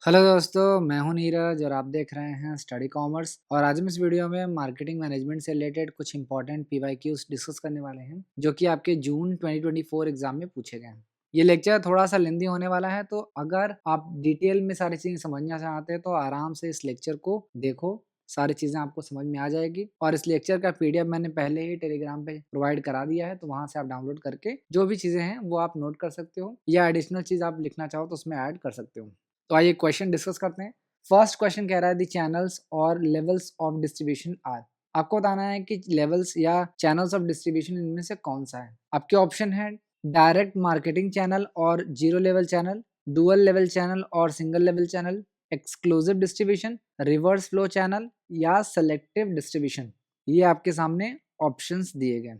Hello दोस्तों, मैं हूं नीरज और आप देख रहे हैं स्टडी कॉमर्स। और आज हम इस वीडियो में मार्केटिंग मैनेजमेंट से रिलेटेड कुछ इंपॉर्टेंट पीवाईक्यूज डिस्कस करने वाले हैं जो कि आपके जून 2024 एग्जाम में पूछे गए हैं। ये लेक्चर थोड़ा सा लेंदी होने वाला है, तो अगर आप डिटेल में सारी चीज़ें समझना चाहते हैं तो आराम से इस लेक्चर को देखो। सारी चीज़ें आपको समझ में आ जाएगी। और इस लेक्चर का पीडीएफ मैंने पहले ही टेलीग्राम पे प्रोवाइड करा दिया है, तो वहाँ से आप डाउनलोड करके जो भी चीज़ें हैं वो आप नोट कर सकते हो, या एडिशनल चीज़ आप लिखना चाहो तो उसमें ऐड कर सकते हो। तो आइए क्वेश्चन डिस्कस करते हैं। फर्स्ट क्वेश्चन कह रहा है दी चैनल्स और लेवल्स ऑफ डिस्ट्रीब्यूशन आर। आपको बताना है कि लेवल्स या चैनल्स ऑफ डिस्ट्रीब्यूशन इनमें से कौन सा है। आपके ऑप्शन है डायरेक्ट मार्केटिंग चैनल और zero level channel, dual level channel और single level channel, exclusive distribution, reverse flow channel या सेलेक्टिव डिस्ट्रीब्यूशन। ये आपके सामने ऑप्शंस दिए गए।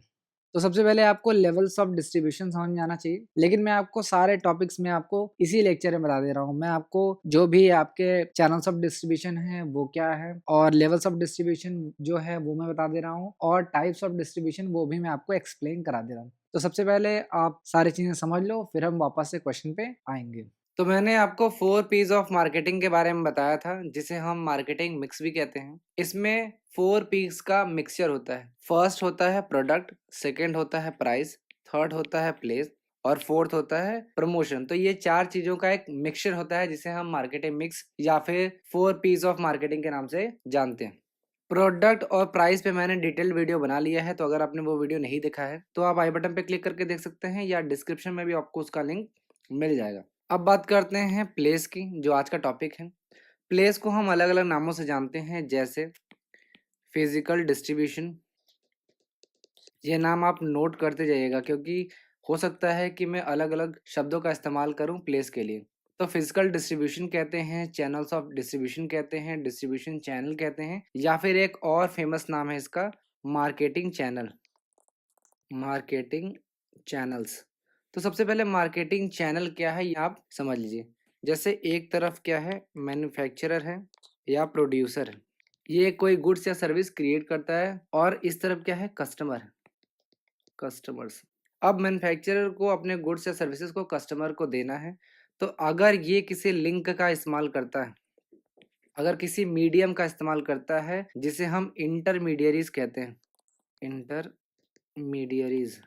तो सबसे पहले आपको लेवल्स ऑफ डिस्ट्रीब्यूशन समझ में आना चाहिए, लेकिन मैं आपको सारे टॉपिक्स में आपको इसी लेक्चर में बता दे रहा हूँ। मैं आपको जो भी आपके चैनल्स ऑफ डिस्ट्रीब्यूशन है वो क्या है, और लेवल्स ऑफ डिस्ट्रीब्यूशन जो है वो मैं बता दे रहा हूँ, और टाइप्स ऑफ डिस्ट्रीब्यूशन वो भी मैं आपको एक्सप्लेन करा दे रहा हूँ। तो सबसे पहले आप सारी चीजें समझ लो, फिर हम वापस से क्वेश्चन पे आएंगे। तो मैंने आपको 4 P's ऑफ मार्केटिंग के बारे में बताया था, जिसे हम मार्केटिंग मिक्स भी कहते हैं। इसमें 4 P's का मिक्सचर होता है। फर्स्ट होता है प्रोडक्ट, सेकंड होता है प्राइस, थर्ड होता है प्लेस और फोर्थ होता है प्रमोशन। तो ये 4 चीजों का एक मिक्सचर होता है, जिसे हम मार्केटिंग मिक्स या फिर 4 P's ऑफ मार्केटिंग के नाम से जानते हैं। प्रोडक्ट और प्राइस पे मैंने डिटेल वीडियो बना लिया है, तो अगर आपने वो वीडियो नहीं देखा है तो आप आई बटन पे क्लिक करके देख सकते हैं, या डिस्क्रिप्शन में भी आपको उसका लिंक मिल जाएगा। अब बात करते हैं प्लेस की, जो आज का टॉपिक है। प्लेस को हम अलग अलग नामों से जानते हैं, जैसे फिजिकल डिस्ट्रीब्यूशन। ये नाम आप नोट करते जाइएगा, क्योंकि हो सकता है कि मैं अलग अलग शब्दों का इस्तेमाल करूं प्लेस के लिए। तो फिजिकल डिस्ट्रीब्यूशन कहते हैं, चैनल्स ऑफ डिस्ट्रीब्यूशन कहते हैं, डिस्ट्रीब्यूशन चैनल कहते हैं, या फिर एक और फेमस नाम है इसका, मार्केटिंग चैनल। Marketing channels. तो सबसे पहले मार्केटिंग चैनल क्या है ये आप समझ लीजिए। जैसे एक तरफ क्या है, मैन्युफैक्चरर है या प्रोड्यूसर है, ये कोई गुड्स या सर्विस क्रिएट करता है, और इस तरफ क्या है, कस्टमर है, कस्टमर्स। अब मैन्युफैक्चरर को अपने गुड्स या सर्विसेज को कस्टमर को देना है, तो अगर ये किसी लिंक का इस्तेमाल करता है, अगर किसी मीडियम का इस्तेमाल करता है, जिसे हम इंटरमीडियरीज कहते हैं, इंटरमीडियरीज,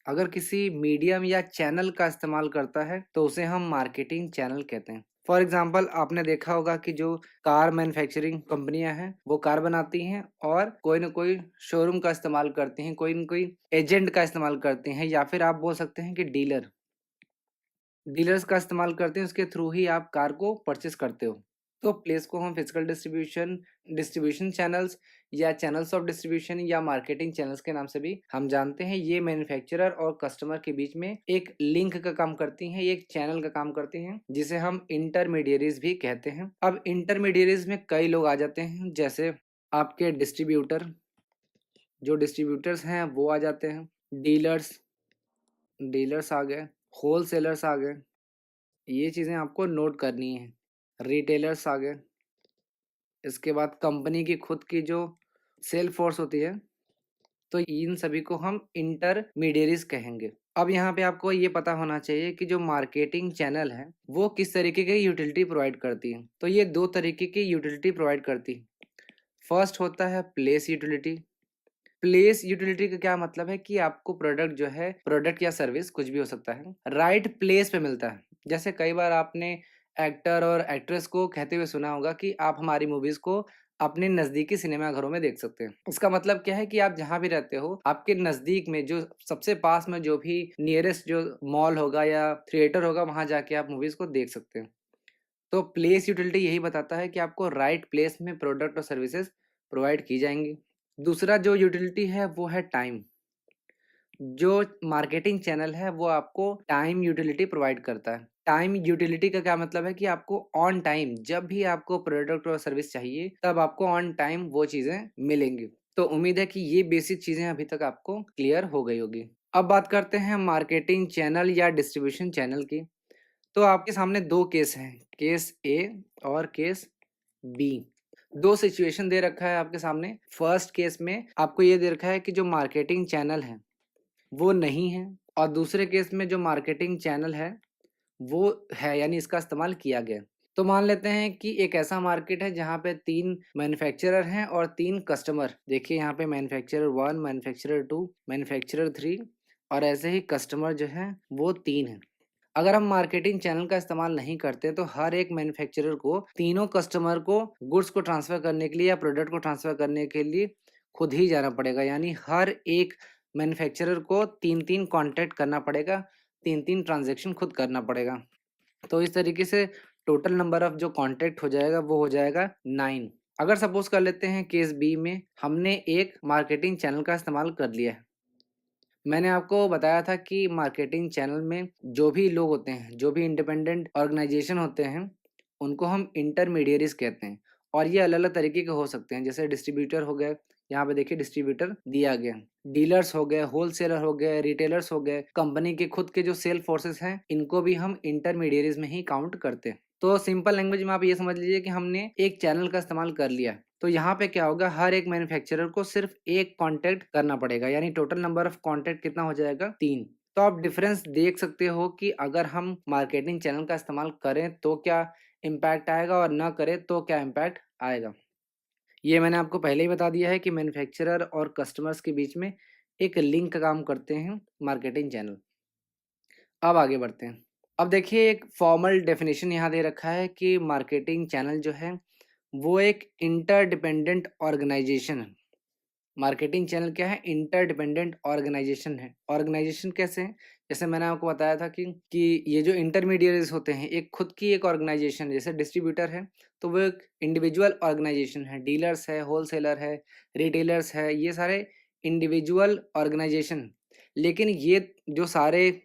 अगर किसी मीडियम या चैनल का इस्तेमाल करता है तो उसे हम मार्केटिंग चैनल कहते हैं। फॉर एग्जाम्पल, आपने देखा होगा कि जो कार मैन्युफैक्चरिंग कंपनियां हैं वो कार बनाती हैं और कोई ना कोई शोरूम का इस्तेमाल करती हैं, कोई ना कोई एजेंट का इस्तेमाल करती हैं, या फिर आप बोल सकते हैं कि डीलर्स का इस्तेमाल करते हैं, उसके थ्रू ही आप कार को परचेस करते हो। तो प्लेस को हम फिजिकल डिस्ट्रीब्यूशन, डिस्ट्रीब्यूशन चैनल्स या चैनल्स ऑफ डिस्ट्रीब्यूशन या मार्केटिंग चैनल्स के नाम से भी हम जानते हैं। ये मैन्युफैक्चरर और कस्टमर के बीच में एक लिंक का काम करती हैं, ये एक चैनल का काम करती हैं, जिसे हम इंटरमीडियरीज भी कहते हैं। अब इंटरमीडियरीज में कई लोग आ जाते हैं, जैसे आपके डिस्ट्रीब्यूटर, जो डिस्ट्रीब्यूटर्स हैं वो आ जाते हैं, डीलर्स, डीलर्स आ गए, होलसेलर्स आ गए, ये चीज़ें आपको नोट करनी है। रिटेलर्स आ गए, इसके बाद कंपनी की खुद की जो सेल फोर्स होती है, तो इन सभी को हम इंटरमीडियरीज कहेंगे। अब यहाँ पे आपको ये पता होना चाहिए कि जो मार्केटिंग चैनल है वो किस तरीके की यूटिलिटी प्रोवाइड करती है। तो ये 2 तरीके की यूटिलिटी प्रोवाइड करती है। फर्स्ट होता है प्लेस यूटिलिटी। प्लेस यूटिलिटी का क्या मतलब है कि आपको प्रोडक्ट जो है, प्रोडक्ट या सर्विस कुछ भी हो सकता है, राइट प्लेस पे मिलता है। जैसे कई बार आपने एक्टर और एक्ट्रेस को कहते हुए सुना होगा कि आप हमारी मूवीज को अपने नजदीकी सिनेमा घरों में देख सकते हैं। इसका मतलब क्या है कि आप जहां भी रहते हो, आपके नजदीक में जो सबसे पास में जो भी नियरेस्ट जो मॉल होगा या थिएटर होगा, वहां जाके आप मूवीज को देख सकते हैं। तो प्लेस यूटिलिटी यही बताता है कि आपको राइट प्लेस में प्रोडक्ट और सर्विसेज प्रोवाइड की जाएंगी। दूसरा जो यूटिलिटी है वो है टाइम। जो मार्केटिंग चैनल है वो आपको टाइम यूटिलिटी प्रोवाइड करता है। टाइम यूटिलिटी का क्या मतलब है कि आपको ऑन टाइम, जब भी आपको प्रोडक्ट और सर्विस चाहिए, तब आपको ऑन टाइम वो चीजें मिलेंगी। तो उम्मीद है कि ये बेसिक चीजें अभी तक आपको क्लियर हो गई होगी। अब बात करते हैं मार्केटिंग चैनल या डिस्ट्रीब्यूशन चैनल की। तो आपके सामने 2 केस हैं, केस ए और केस बी। 2 सिचुएशन दे रखा है आपके सामने। फर्स्ट केस में आपको ये दे रखा है कि जो मार्केटिंग चैनल है वो नहीं है, और दूसरे केस में जो मार्केटिंग चैनल है वो है, यानी इसका इस्तेमाल किया गया। तो मान लेते हैं कि एक ऐसा मार्केट है जहाँ पे 3 मैन्युफैक्चरर हैं और 3 कस्टमर। देखिए यहाँ पे मैन्युफैक्चरर 1, मैन्युफैक्चरर 2, मैन्युफैक्चरर 3 और ऐसे ही कस्टमर जो हैं वो 3 हैं। अगर हम मार्केटिंग चैनल का इस्तेमाल नहीं करते तो हर एक मैन्युफैक्चरर को तीनों कस्टमर को गुड्स को ट्रांसफ़र करने के लिए या प्रोडक्ट को ट्रांसफ़र करने के लिए खुद ही जाना पड़ेगा। यानी हर एक मैन्युफैक्चरर को 3-3 कॉन्टैक्ट करना पड़ेगा, 3-3 ट्रांज़ैक्शन खुद करना पड़ेगा। तो इस तरीके से टोटल नंबर ऑफ जो कॉन्टैक्ट हो जाएगा वो हो जाएगा 9। अगर सपोज़ कर लेते हैं केस बी में हमने एक मार्केटिंग चैनल का इस्तेमाल कर लिया है। मैंने आपको बताया था कि मार्केटिंग चैनल में जो भी लोग होते हैं, जो भी इंडिपेंडेंट ऑर्गेनाइजेशन होते हैं, उनको हम इंटरमीडियरीज कहते हैं और ये अलग-अलग तरीके के हो सकते हैं। जैसे डिस्ट्रीब्यूटर हो गए, यहाँ पे देखिए डिस्ट्रीब्यूटर दिया गया, डीलर्स हो गए, होलसेलर हो गए, रिटेलर्स हो गए, कंपनी के खुद के जो सेल फोर्सेस हैं, इनको भी हम इंटरमीडियरीज में ही काउंट करते हैं। तो सिंपल लैंग्वेज में आप ये समझ लीजिए कि हमने एक चैनल का इस्तेमाल कर लिया। तो यहाँ पे क्या होगा, हर एक मैन्युफैक्चरर को सिर्फ एक कॉन्टैक्ट करना पड़ेगा, यानी टोटल नंबर ऑफ कॉन्टैक्ट कितना हो जाएगा 3। तो आप डिफरेंस देख सकते हो कि अगर हम मार्केटिंग चैनल का इस्तेमाल करें तो क्या इम्पैक्ट आएगा और ना करें तो क्या इम्पैक्ट आएगा। ये मैंने आपको पहले ही बता दिया है कि मैन्युफैक्चरर और कस्टमर्स के बीच में एक लिंक का काम करते हैं मार्केटिंग चैनल। अब आगे बढ़ते हैं। अब देखिए एक फॉर्मल डेफिनेशन यहाँ दे रखा है कि मार्केटिंग चैनल जो है वो एक इंटरडिपेंडेंट ऑर्गेनाइजेशन है। मार्केटिंग चैनल क्या है, इंटरडिपेंडेंट ऑर्गेनाइजेशन है। ऑर्गेनाइजेशन कैसे है, जैसे मैंने आपको बताया था कि ये जो इंटरमीडिएरीज होते हैं एक खुद की एक ऑर्गेनाइजेशन, जैसे डिस्ट्रीब्यूटर है तो वो एक इंडिविजुअल ऑर्गेनाइजेशन है, डीलर्स है, होलसेलर है, रिटेलर्स है, ये सारे इंडिविजुअल ऑर्गेनाइजेशन। लेकिन ये जो सारे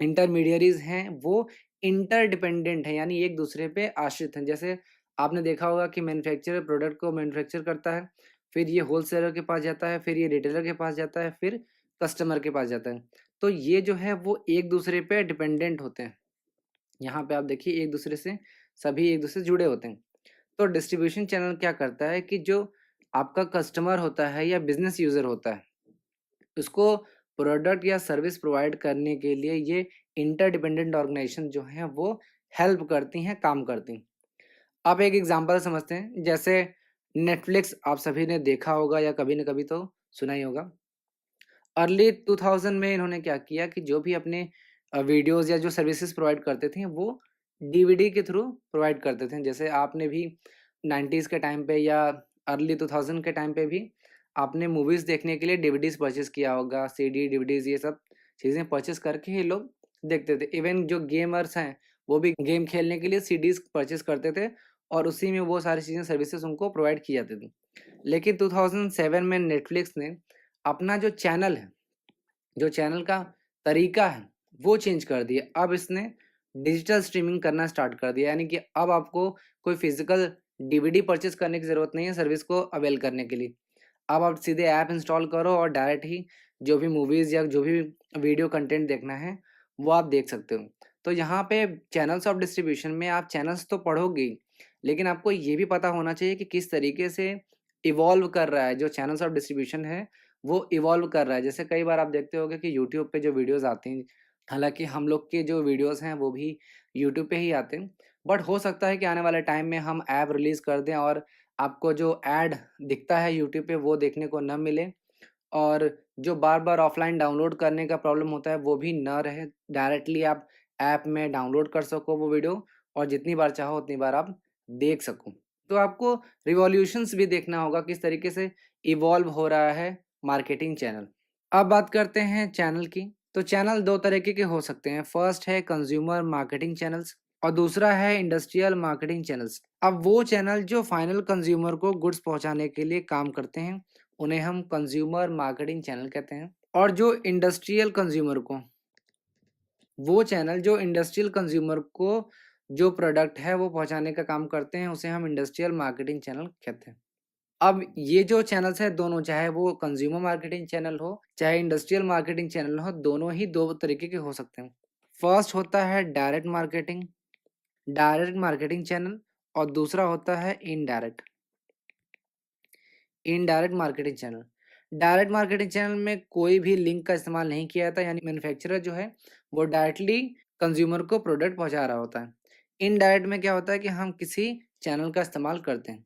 इंटरमीडियरीज हैं वो इंटरडिपेंडेंट हैं, यानी एक दूसरे पे आश्रित हैं। जैसे आपने देखा होगा कि मैन्युफैक्चरर प्रोडक्ट को मैन्युफैक्चर करता है, फिर ये होलसेलर के पास जाता है, फिर ये रिटेलर के पास जाता है, फिर कस्टमर के पास जाता है। तो ये जो है वो एक दूसरे पे डिपेंडेंट होते हैं। यहाँ पे आप देखिए एक दूसरे से सभी एक दूसरे से जुड़े होते हैं। तो डिस्ट्रीब्यूशन चैनल क्या करता है कि जो आपका कस्टमर होता है या बिजनेस यूजर होता है, उसको प्रोडक्ट या सर्विस प्रोवाइड करने के लिए ये इंटरडिपेंडेंट ऑर्गेनाइजेशन जो हैं वो हेल्प करती हैं, काम करती हैं। अब एक एग्जांपल समझते हैं, जैसे नेटफ्लिक्स आप सभी ने देखा होगा या कभी न कभी तो सुना ही होगा। अर्ली 2000 में इन्होंने क्या किया कि जो भी अपने वीडियोज़ या जो सर्विसेज़ प्रोवाइड करते थे वो डीवीडी के थ्रू प्रोवाइड करते थे। जैसे आपने भी 90s के टाइम पे या अर्ली 2000 के टाइम पे भी आपने मूवीज़ देखने के लिए डीवीडीज़ परचेज़ किया होगा, सीडी, डीवीडीज़ ये सब चीज़ें परचेज़ करके ये लोग देखते थे। इवन जो गेमर्स हैं, वो भी गेम खेलने के लिए सीडीज़ परचेज़ करते थे और उसी में वो सारी चीज़ें सर्विसेज़ उनको प्रोवाइड की जाती थी। लेकिन 2007 में नेटफ्लिक्स ने अपना जो चैनल है, जो चैनल का तरीका है, वो चेंज कर दिया। अब इसने डिजिटल स्ट्रीमिंग करना स्टार्ट कर दिया, यानी कि अब आपको कोई फिज़िकल डीवीडी परचेज़ करने की ज़रूरत नहीं है सर्विस को अवेल करने के लिए। अब आप सीधे ऐप इंस्टॉल करो और डायरेक्ट ही जो भी मूवीज़ या जो भी वीडियो कंटेंट देखना है, वो आप देख सकते हो। तो यहाँ पे चैनल्स ऑफ डिस्ट्रीब्यूशन में आप चैनल्स तो पढ़ोगे ही, लेकिन आपको ये भी पता होना चाहिए कि किस तरीके से इवॉल्व कर रहा है, जो चैनल्स ऑफ डिस्ट्रीब्यूशन है, वो इवॉल्व कर रहा है। जैसे कई बार आप देखते होंगे कि यूट्यूब पे जो वीडियोज़ आती हैं, हालाँकि हम लोग के जो वीडियोज़ हैं, वो भी यूट्यूब पे ही आते हैं। बट हो सकता है कि आने वाले टाइम में हम ऐप रिलीज़ कर दें और आपको जो ऐड दिखता है यूट्यूब पे वो देखने को ना मिले और जो बार-बार ऑफ़लाइन डाउनलोड करने का प्रॉब्लम होता है वो भी ना रहे। डायरेक्टली आप ऐप में डाउनलोड कर सको वो वीडियो और जितनी बार चाहो उतनी बार आप देख सको। तो आपको रिवॉल्यूशंस भी देखना होगा किस तरीके से इवॉल्व हो रहा है मार्केटिंग चैनल। अब बात करते हैं चैनल की। तो चैनल 2 तरीके के हो सकते हैं। फर्स्ट है कंज्यूमर मार्केटिंग चैनल्स और दूसरा है इंडस्ट्रियल मार्केटिंग चैनल्स। अब वो चैनल जो फाइनल कंज्यूमर को गुड्स पहुंचाने के लिए काम करते हैं, उन्हें हम कंज्यूमर मार्केटिंग चैनल कहते हैं। और जो इंडस्ट्रियल कंज्यूमर को, वो चैनल जो इंडस्ट्रियल कंज्यूमर को जो प्रोडक्ट है वो पहुंचाने का काम करते हैं, उसे हम इंडस्ट्रियल मार्केटिंग चैनल कहते हैं। अब ये जो चैनल्स हैं दोनों, चाहे वो कंज्यूमर मार्केटिंग चैनल हो, चाहे इंडस्ट्रियल मार्केटिंग चैनल हो, दोनों ही 2 तरीके के हो सकते हैं। फर्स्ट होता है डायरेक्ट मार्केटिंग चैनल और दूसरा होता है indirect marketing channel. Direct marketing channel में कोई भी लिंक का इस्तेमाल नहीं किया जाता, यानी मैन्युफैक्चरर जो है वो डायरेक्टली कंज्यूमर को प्रोडक्ट पहुंचा रहा होता है। इनडायरेक्ट में क्या होता है कि हम किसी चैनल का इस्तेमाल करते हैं।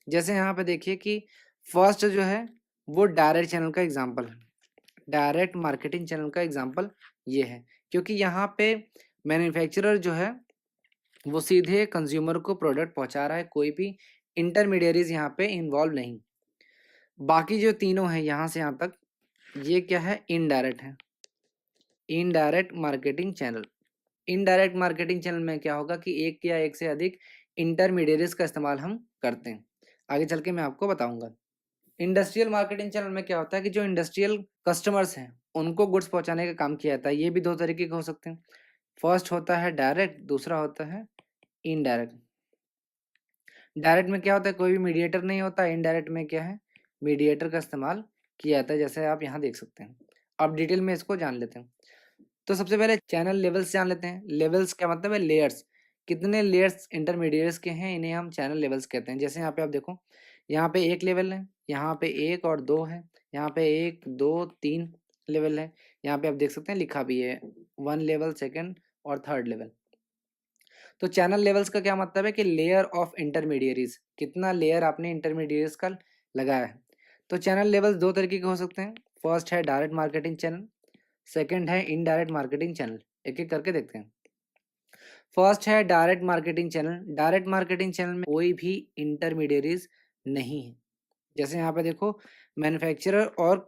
जैसे यहाँ पे देखिए कि फर्स्ट जो है वो डायरेक्ट चैनल का एग्जांपल है। डायरेक्ट मार्केटिंग चैनल का एग्जांपल ये है, क्योंकि यहाँ पे मैन्युफैक्चरर जो है वो सीधे कंज्यूमर को प्रोडक्ट पहुंचा रहा है, कोई भी इंटरमीडियरीज यहाँ पे इन्वॉल्व नहीं। बाकी जो तीनों हैं यहाँ से यहाँ तक, ये क्या है, इनडायरेक्ट है। Indirect marketing channel. Indirect marketing channel में क्या होगा कि एक या एक से अधिक इंटरमीडियरीज का इस्तेमाल हम करते हैं। आगे चल के मैं आपको बताऊंगा। इंडस्ट्रियल मार्केटिंग चैनल में क्या होता है कि जो इंडस्ट्रियल कस्टमर्स हैं उनको गुड्स पहुंचाने का काम किया जाता है। ये भी दो तरीके के हो सकते हैं। फर्स्ट होता है डायरेक्ट, दूसरा होता है इनडायरेक्ट। डायरेक्ट में क्या होता है, कोई भी मीडिएटर नहीं होता। इनडायरेक्ट में क्या है, मीडिएटर का इस्तेमाल किया जाता है, जैसे आप यहाँ देख सकते हैं। अब डिटेल में इसको जान लेते हैं। तो सबसे पहले चैनल लेवल्स जान लेते हैं। लेवल्स क्या मतलब है, लेयर्स। कितने लेयर्स इंटरमीडिएट्स के हैं, इन्हें हम चैनल लेवल्स कहते हैं। जैसे यहाँ पे आप देखो, यहाँ पे एक लेवल है, यहाँ पे एक और दो है, यहाँ पे एक दो तीन लेवल है। यहाँ पे आप देख सकते हैं लिखा भी है 1 लेवल, 2nd और 3rd लेवल। तो चैनल लेवल्स का क्या मतलब है कि लेयर ऑफ इंटरमीडिएरीज, कितना लेयर आपने इंटरमीडिएट्स का लगाया है। तो चैनल लेवल्स दो तरीके के हो सकते हैं। फर्स्ट है डायरेक्ट मार्केटिंग चैनल, सेकंड है इनडायरेक्ट मार्केटिंग चैनल। एक एक करके देखते हैं। फर्स्ट है direct marketing channel. Direct marketing channel में कोई भी इंटरमीडिएरीज नहीं है। जैसे यहाँ पे देखो, मैन्युफैक्चरर और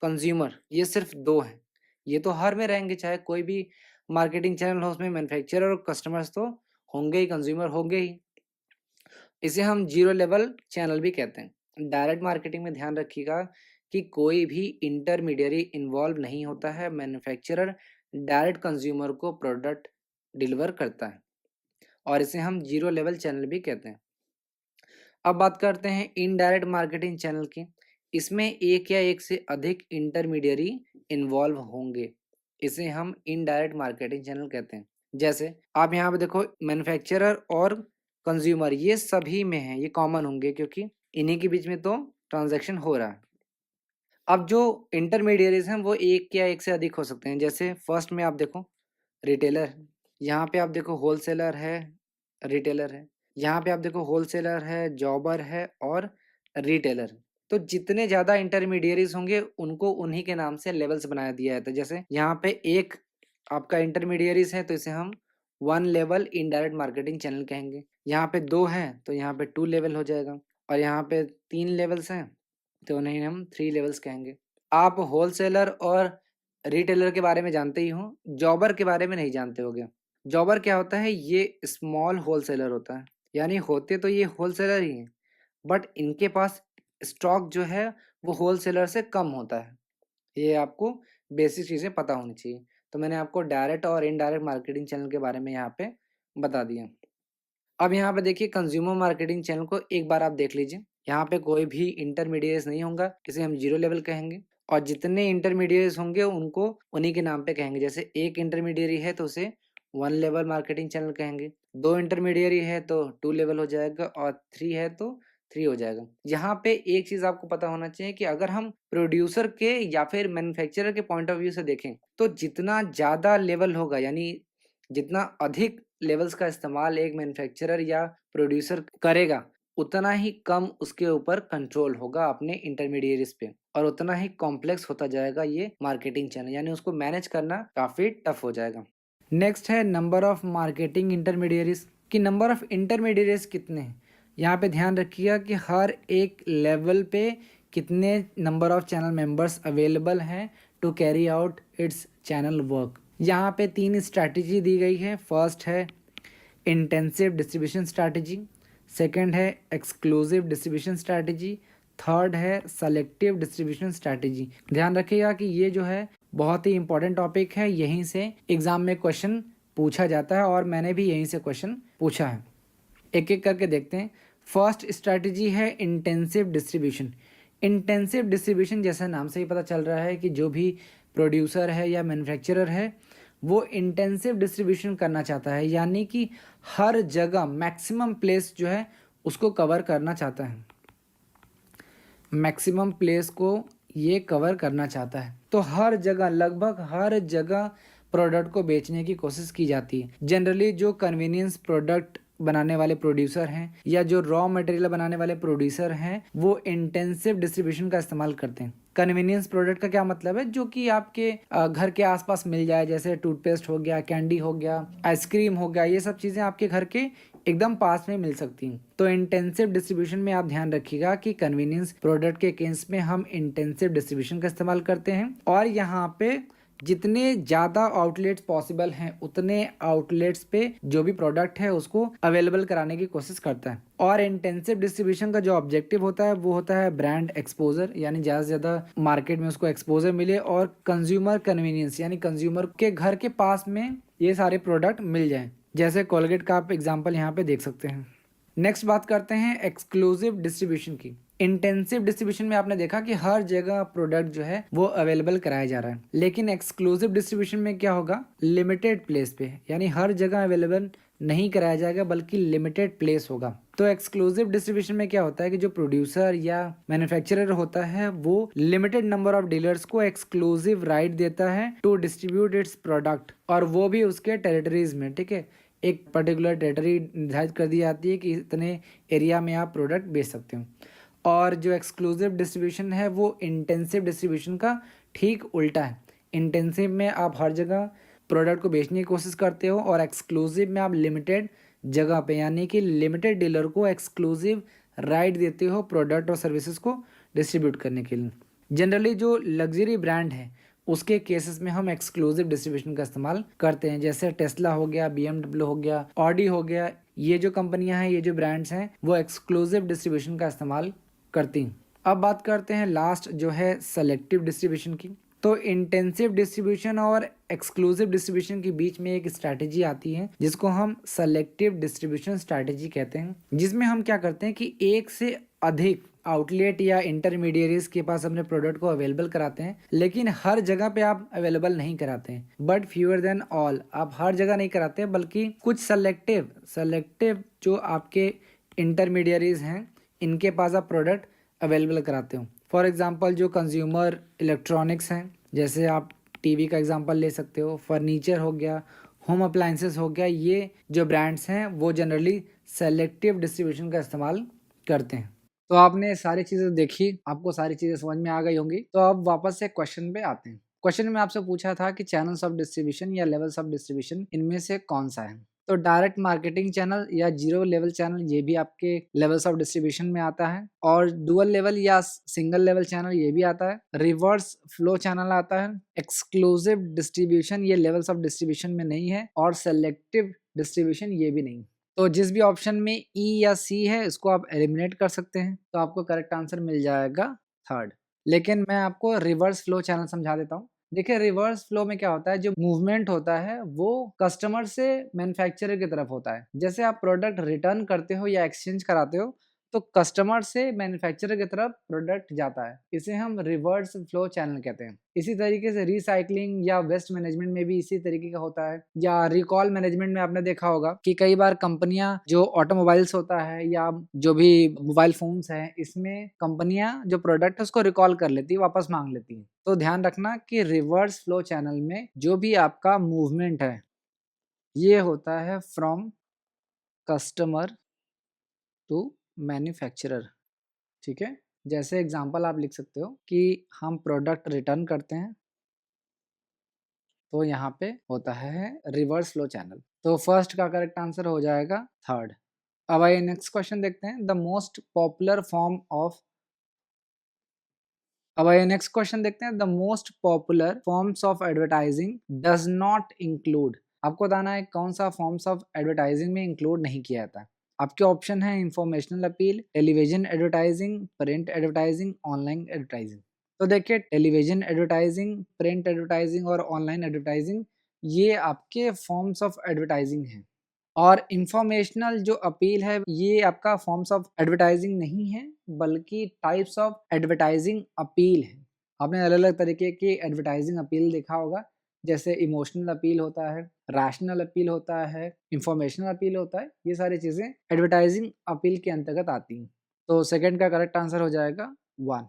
कंज्यूमर ये सिर्फ दो हैं। ये तो हर में रहेंगे, चाहे कोई भी मार्केटिंग चैनल हो उसमें मैन्युफैक्चरर और कस्टमर्स तो होंगे ही, कंज्यूमर होंगे ही। इसे हम जीरो लेवल चैनल भी कहते हैं। डायरेक्ट मार्केटिंग में ध्यान रखिएगा कि कोई भी इंटरमीडियरी इन्वॉल्व नहीं होता है। मैन्युफैक्चरर डायरेक्ट कंज्यूमर को प्रोडक्ट डिलीवर करता है और इसे हम जीरो लेवल चैनल भी कहते हैं। अब बात करते हैं इनडायरेक्ट मार्केटिंग चैनल की। इसमें एक या एक से अधिक इंटरमीडियरी इन्वॉल्व होंगे। इसे हम इनडायरेक्ट मार्केटिंग चैनल कहते हैं। जैसे आप यहाँ पे देखो, मैन्युफैक्चरर और कंज्यूमर ये सभी में है, ये कॉमन होंगे क्योंकि इन्हीं के बीच में तो ट्रांजैक्शन हो रहा है। अब जो इंटरमीडियरीज हैं वो एक या एक से अधिक हो सकते हैं। जैसे फर्स्ट में आप देखो रिटेलर, यहाँ पे आप देखो होलसेलर है, रिटेलर है, यहाँ पे आप देखो होलसेलर है, जॉबर है और रिटेलर। तो जितने ज़्यादा इंटरमीडियरीज होंगे उनको उन्हीं के नाम से लेवल्स बना दिया जाता है। जैसे यहाँ पे एक आपका इंटरमीडियरीज है तो इसे हम 1 लेवल इनडायरेक्ट मार्केटिंग चैनल कहेंगे। यहाँ पे 2 हैं तो यहाँ पे 2 लेवल हो जाएगा, और यहाँ पे 3 लेवल्स हैं तो उन्हें हम 3 लेवल्स कहेंगे। आप होलसेलर और रिटेलर के बारे में जानते ही हो, जॉबर के बारे में नहीं जानते होगे। जॉबर क्या होता है, ये स्मॉल होलसेलर होता है, यानी होते तो ये होलसेलर ही हैं, बट इनके पास स्टॉक जो है वो होलसेलर से कम होता है। ये आपको बेसिक चीज़ें पता होनी चाहिए। तो मैंने आपको डायरेक्ट और इनडायरेक्ट मार्केटिंग चैनल के बारे में यहाँ पे बता दिया। अब यहाँ पे देखिए कंज्यूमर मार्केटिंग चैनल को एक बार आप देख लीजिए। यहाँ पे कोई भी इंटरमीडिएट्स नहीं होगा, इसे हम जीरो लेवल कहेंगे, और जितने इंटरमीडिएट्स होंगे उनको उन्हीं के नाम पे कहेंगे। जैसे एक इंटरमीडिएरी है तो उसे 1 लेवल मार्केटिंग चैनल कहेंगे, 2 इंटरमीडिएरी है तो 2 लेवल हो जाएगा, और 3 है तो 3 हो जाएगा। यहाँ पे एक चीज़ आपको पता होना चाहिए कि अगर हम प्रोड्यूसर के या फिर मैन्युफैक्चरर के पॉइंट ऑफ व्यू से देखें तो जितना ज़्यादा लेवल होगा, यानी जितना अधिक लेवल्स का इस्तेमाल एक मैन्युफैक्चरर या प्रोड्यूसर करेगा, उतना ही कम उसके ऊपर कंट्रोल होगा अपने इंटरमीडिएरीज पे, और उतना ही कॉम्प्लेक्स होता जाएगा ये मार्केटिंग चैनल, यानी उसको मैनेज करना काफ़ी टफ हो जाएगा। नेक्स्ट है नंबर ऑफ मार्केटिंग इंटरमीडिएरीज, कि नंबर ऑफ इंटरमीडिएरीज कितने हैं। यहाँ पे ध्यान रखिएगा कि हर एक लेवल पे कितने number of channel members available हैं to carry out its channel work. यहाँ पे 3 स्ट्रैटेजी दी गई है। फर्स्ट है इंटेंसिव डिस्ट्रीब्यूशन स्ट्रैटेजी, सेकंड है एक्सक्लूसिव डिस्ट्रीब्यूशन स्ट्रैटेजी, थर्ड है सेलेक्टिव डिस्ट्रीब्यूशन स्ट्रैटेजी। ध्यान रखिएगा कि ये जो है बहुत ही इंपॉर्टेंट टॉपिक है, यहीं से एग्जाम में क्वेश्चन पूछा जाता है और मैंने भी यहीं से क्वेश्चन पूछा है। एक एक करके देखते हैं। फर्स्ट स्ट्रैटेजी है इंटेंसिव डिस्ट्रीब्यूशन। इंटेंसिव डिस्ट्रीब्यूशन जैसा नाम से ही पता चल रहा है कि जो भी प्रोड्यूसर है या मैन्युफैक्चरर है वो इंटेंसिव डिस्ट्रीब्यूशन करना चाहता है, यानी कि हर जगह मैक्सिमम प्लेस जो है उसको कवर करना चाहता है। मैक्सिमम प्लेस को ये कवर करना चाहता है, तो हर जगह, लगभग हर जगह प्रोडक्ट को बेचने की कोशिश की जाती है। जनरली जो कन्वीनियंस प्रोडक्ट बनाने वाले प्रोड्यूसर हैं या जो रॉ मटेरियल बनाने वाले प्रोड्यूसर हैं वो इंटेंसिव डिस्ट्रीब्यूशन का इस्तेमाल करते हैं। कन्वीनियंस प्रोडक्ट का क्या मतलब है, जो कि आपके घर के आसपास मिल जाए, जैसे टूथपेस्ट हो गया, कैंडी हो गया, आइसक्रीम हो गया, ये सब चीज़ें आपके घर के एकदम पास में मिल सकती हैं। तो इंटेंसिव डिस्ट्रीब्यूशन में आप ध्यान रखिएगा कि कन्वीनियंस प्रोडक्ट के केस में हम इंटेंसिव डिस्ट्रीब्यूशन का इस्तेमाल करते हैं और यहाँ पे जितने ज़्यादा आउटलेट्स पॉसिबल हैं उतने आउटलेट्स पे जो भी प्रोडक्ट है उसको अवेलेबल कराने की कोशिश करता है। और इंटेंसिव डिस्ट्रीब्यूशन का जो ऑब्जेक्टिव होता है वो होता है ब्रांड एक्सपोजर, यानी ज़्यादा से ज़्यादा मार्केट में उसको एक्सपोजर मिले और कंज्यूमर कन्वीनियंस, यानी कंज्यूमर के घर के पास में ये सारे प्रोडक्ट मिल जाएं। जैसे कोलगेट का आप एग्जाम्पल यहाँ पे देख सकते हैं। नेक्स्ट बात करते हैं एक्सक्लूसिव डिस्ट्रीब्यूशन की। इंटेंसिव डिस्ट्रीब्यूशन में आपने देखा कि हर जगह प्रोडक्ट जो है वो अवेलेबल कराया जा रहा है, लेकिन एक्सक्लूसिव डिस्ट्रीब्यूशन में क्या होगा, लिमिटेड प्लेस पे, यानी हर जगह अवेलेबल नहीं कराया जाएगा बल्कि लिमिटेड प्लेस होगा। तो एक्सक्लूसिव डिस्ट्रीब्यूशन में क्या होता है कि जो प्रोड्यूसर या मैन्युफैक्चरर होता है वो लिमिटेड नंबर ऑफ डीलर्स को एक्सक्लूसिव राइट देता है टू डिस्ट्रीब्यूट इट्स प्रोडक्ट, और वो भी उसके टेरिटरीज में। ठीक है, एक पर्टिकुलर टेरिटरी निर्धारित कर दी जाती है कि इतने एरिया में आप प्रोडक्ट बेच सकते हो। और जो एक्सक्लूसिव डिस्ट्रीब्यूशन है वो इंटेंसिव डिस्ट्रीब्यूशन का ठीक उल्टा है। इंटेंसिव में आप हर जगह प्रोडक्ट को बेचने की कोशिश करते हो और एक्सक्लूसिव में आप लिमिटेड जगह पे, यानी कि लिमिटेड डीलर को एक्सक्लूसिव राइट देते हो प्रोडक्ट और सर्विसेज को डिस्ट्रीब्यूट करने के लिए। जनरली जो लग्जरी ब्रांड है उसके केसेस में हम एक्सक्लूसिव डिस्ट्रीब्यूशन का इस्तेमाल करते हैं, जैसे टेस्ला हो गया, BMW हो गया, ऑडी हो गया। ये जो कंपनियां हैं, ये जो ब्रांड्स हैं वो एक्सक्लूसिव डिस्ट्रीब्यूशन का इस्तेमाल करती हैं। अब बात करते हैं लास्ट जो है सेलेक्टिव डिस्ट्रीब्यूशन की। तो इंटेंसिव डिस्ट्रीब्यूशन और एक्सक्लूसिव डिस्ट्रीब्यूशन के बीच में एक स्ट्रैटेजी आती है जिसको हम सेलेक्टिव डिस्ट्रीब्यूशन स्ट्रैटेजी कहते हैं, जिसमें हम क्या करते हैं कि एक से अधिक आउटलेट या इंटरमीडियरीज के पास अपने प्रोडक्ट को अवेलेबल कराते हैं, लेकिन हर जगह पे आप अवेलेबल नहीं कराते हैं। बट फ्यूअर देन ऑल, आप हर जगह नहीं कराते हैं बल्कि कुछ सेलेक्टिव जो आपके इंटरमीडियरीज हैं इनके पास आप प्रोडक्ट अवेलेबल कराते हो। फॉर एग्जांपल जो कंज्यूमर इलेक्ट्रॉनिक्स हैं, जैसे आप टीवी का एग्जांपल ले सकते हो, फर्नीचर हो गया, होम अप्लायंसेस हो गया, ये जो ब्रांड्स हैं वो जनरली सेलेक्टिव डिस्ट्रीब्यूशन का इस्तेमाल करते हैं। तो आपने सारी चीज़ें देखी, आपको सारी चीज़ें समझ में आ गई होंगी। तो अब वापस से क्वेश्चन पे आते हैं। क्वेश्चन में आपसे पूछा था कि चैनल्स ऑफ डिस्ट्रीब्यूशन या लेवल्स ऑफ डिस्ट्रीब्यूशन इनमें से कौन सा है? तो डायरेक्ट मार्केटिंग चैनल या जीरो लेवल चैनल ये भी आपके लेवल्स ऑफ डिस्ट्रीब्यूशन में आता है, और डुअल लेवल या सिंगल लेवल चैनल ये भी आता है। रिवर्स फ्लो चैनल आता है। एक्सक्लूसिव डिस्ट्रीब्यूशन ये लेवल्स ऑफ डिस्ट्रीब्यूशन में नहीं है, और सेलेक्टिव डिस्ट्रीब्यूशन ये भी नहीं। तो जिस भी ऑप्शन में ई या सी है इसको आप एलिमिनेट कर सकते हैं, तो आपको करेक्ट आंसर मिल जाएगा थर्ड। लेकिन मैं आपको रिवर्स फ्लो चैनल समझा देता हूँ। देखिए, रिवर्स फ्लो में क्या होता है, जो मूवमेंट होता है वो कस्टमर से मैन्युफैक्चरर की तरफ होता है। जैसे आप प्रोडक्ट रिटर्न करते हो या एक्सचेंज कराते हो तो कस्टमर से मैन्युफैक्चरर की तरफ प्रोडक्ट जाता है, इसे हम रिवर्स फ्लो चैनल कहते हैं। इसी तरीके से रिसाइकलिंग या वेस्ट मैनेजमेंट में भी इसी तरीके का होता है, या रिकॉल मैनेजमेंट में आपने देखा होगा कि कई बार कंपनियां जो ऑटोमोबाइल्स होता है या जो भी मोबाइल फोन्स हैं, इसमें कंपनियां जो प्रोडक्ट है उसको रिकॉल कर लेती है, वापस मांग लेती है। तो ध्यान रखना कि रिवर्स फ्लो चैनल में जो भी आपका मूवमेंट है ये होता है फ्रॉम कस्टमर टू मैन्युफैक्चरर। ठीक है, जैसे एग्जांपल आप लिख सकते हो कि हम प्रोडक्ट रिटर्न करते हैं, तो यहाँ पे होता है रिवर्स फ्लो चैनल। तो फर्स्ट का करेक्ट आंसर हो जाएगा थर्ड। अब आइए नेक्स्ट क्वेश्चन देखते हैं। The most popular form of अब आइए नेक्स्ट क्वेश्चन देखते हैं। The most popular forms of advertising does not include. आपको बताना है कौन सा फॉर्म्स ऑफ एडवर्टाइजिंग में इंक्लूड नहीं किया जाता है। आपके ऑप्शन है informational appeal, television advertising, print advertising, online advertising. तो देखिए, टेलीविजन एडवर्टाइजिंग, प्रिंट एडवर्टाइजिंग और ऑनलाइन एडवर्टाइजिंग ये आपके फॉर्म्स ऑफ एडवर्टाइजिंग हैं। और इंफॉर्मेशनल जो अपील है ये आपका फॉर्म्स ऑफ एडवर्टाइजिंग नहीं है बल्कि टाइप्स ऑफ एडवर्टाइजिंग अपील है। आपने अलग अलग तरीके की एडवर्टाइजिंग अपील देखा होगा, जैसे इमोशनल अपील होता है, रैशनल अपील होता है, इंफॉर्मेशनल अपील होता है। ये सारी चीज़ें एडवर्टाइजिंग अपील के अंतर्गत आती हैं। तो सेकंड का करेक्ट आंसर हो जाएगा 1।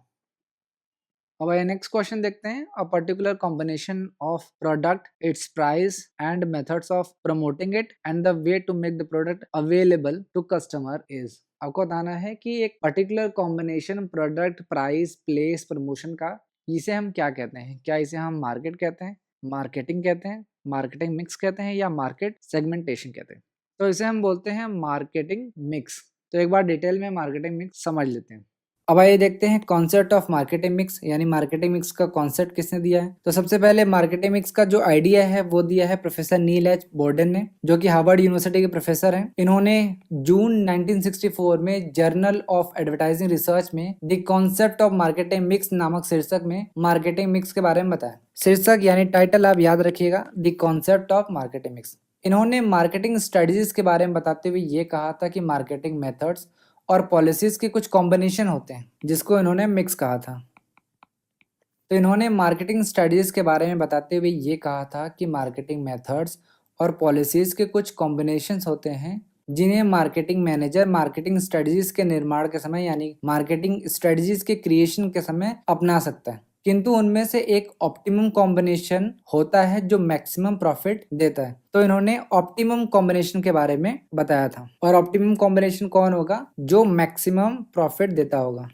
अब आइए नेक्स्ट क्वेश्चन देखते हैं। A particular combination of product, its price and methods of promoting it and the way to make the product available to customer is. आपको बताना है कि एक particular combination product, price, place, promotion का, इसे हम क्या कहते हैं? क्या इसे हम मार्केट कहते हैं, मार्केटिंग कहते हैं, मार्केटिंग मिक्स कहते हैं या मार्केट सेगमेंटेशन कहते हैं? तो इसे हम बोलते हैं मार्केटिंग मिक्स। तो एक बार डिटेल में मार्केटिंग मिक्स समझ लेते हैं। अब आइए देखते हैं कॉन्सेप्ट ऑफ मार्केटिंग मिक्स, यानी मार्केटिंग मिक्स का कॉन्सेप्ट किसने दिया है। तो सबसे पहले मार्केटिंग मिक्स का जो आइडिया है वो दिया है प्रोफेसर नील एच बोर्डन ने, जो कि हार्वर्ड यूनिवर्सिटी के प्रोफेसर हैं। इन्होंने जून 1964 में जर्नल ऑफ एडवर्टाइजिंग रिसर्च में the concept of marketing mix नामक शीर्षक में मार्केटिंग मिक्स के बारे में बताया। शीर्षक यानी टाइटल आप याद रखिएगा, the concept of marketing mix. इन्होंने मार्केटिंग स्ट्रेटजीज के बारे में बताते हुए ये कहा था कि मार्केटिंग मेथड्स और पॉलिसीज के कुछ कॉम्बिनेशन होते हैं, जिसको इन्होंने मिक्स कहा था। तो इन्होंने मार्केटिंग स्ट्रेटजीज के बारे में बताते हुए ये कहा था कि मार्केटिंग मेथड्स और पॉलिसीज के कुछ कॉम्बिनेशंस होते हैं, जिन्हें मार्केटिंग मैनेजर मार्केटिंग स्ट्रेटजीज के निर्माण के समय यानी मार्केटिंग स्ट्रेटजीज के क्रिएशन के समय अपना सकता है। किंतु उनमें से एक ऑप्टिमम कॉम्बिनेशन होता है जो मैक्सिमम प्रॉफिट देता है। तो इन्होंने ऑप्टिमम कॉम्बिनेशन के बारे में बताया था। और ऑप्टिमम कॉम्बिनेशन कौन होगा? जो मैक्सिमम प्रॉफिट देता होगा।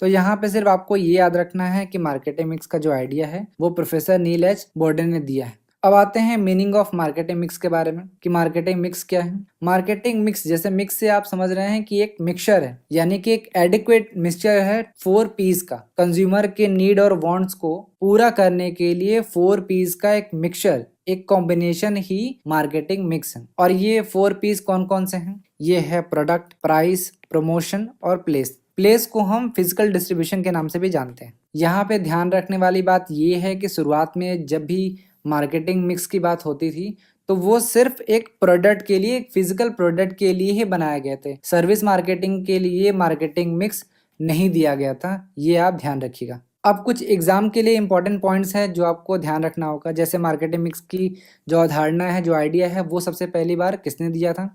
तो यहाँ पे सिर्फ आपको ये याद रखना है कि मार्केटिंग मिक्स का जो आइडिया है वो प्रोफेसर नील एच बोर्डन ने दिया है। अब आते हैं मीनिंग ऑफ मार्केटिंग मिक्स के बारे में कि मार्केटिंग मिक्स क्या है। मार्केटिंग मिक्स, जैसे मिक्स से आप समझ रहे हैं कि एक मिक्सचर है, यानी कि एक एडिक्वेट मिक्सचर है 4 पीस का। कंज्यूमर के नीड और वांट्स को पूरा करने के लिए 4 पीस का एक मिक्सचर, एक कॉम्बिनेशन ही मार्केटिंग मिक्स है। और ये 4 पीस कौन कौन से हैं? ये है प्रोडक्ट, प्राइस, प्रमोशन और प्लेस। प्लेस को हम फिजिकल डिस्ट्रीब्यूशन के नाम से भी जानते हैं। यहाँ पे ध्यान रखने वाली बात ये है कि शुरुआत में जब भी मार्केटिंग मिक्स की बात होती थी तो वो सिर्फ एक प्रोडक्ट के लिए, एक फिजिकल प्रोडक्ट के लिए ही बनाए गए थे। सर्विस मार्केटिंग के लिए मार्केटिंग मिक्स नहीं दिया गया था, ये आप ध्यान रखिएगा। अब कुछ एग्जाम के लिए इंपॉर्टेंट पॉइंट्स हैं जो आपको ध्यान रखना होगा। जैसे मार्केटिंग मिक्स की जो अवधारणा है, जो आइडिया है, वो सबसे पहली बार किसने दिया था?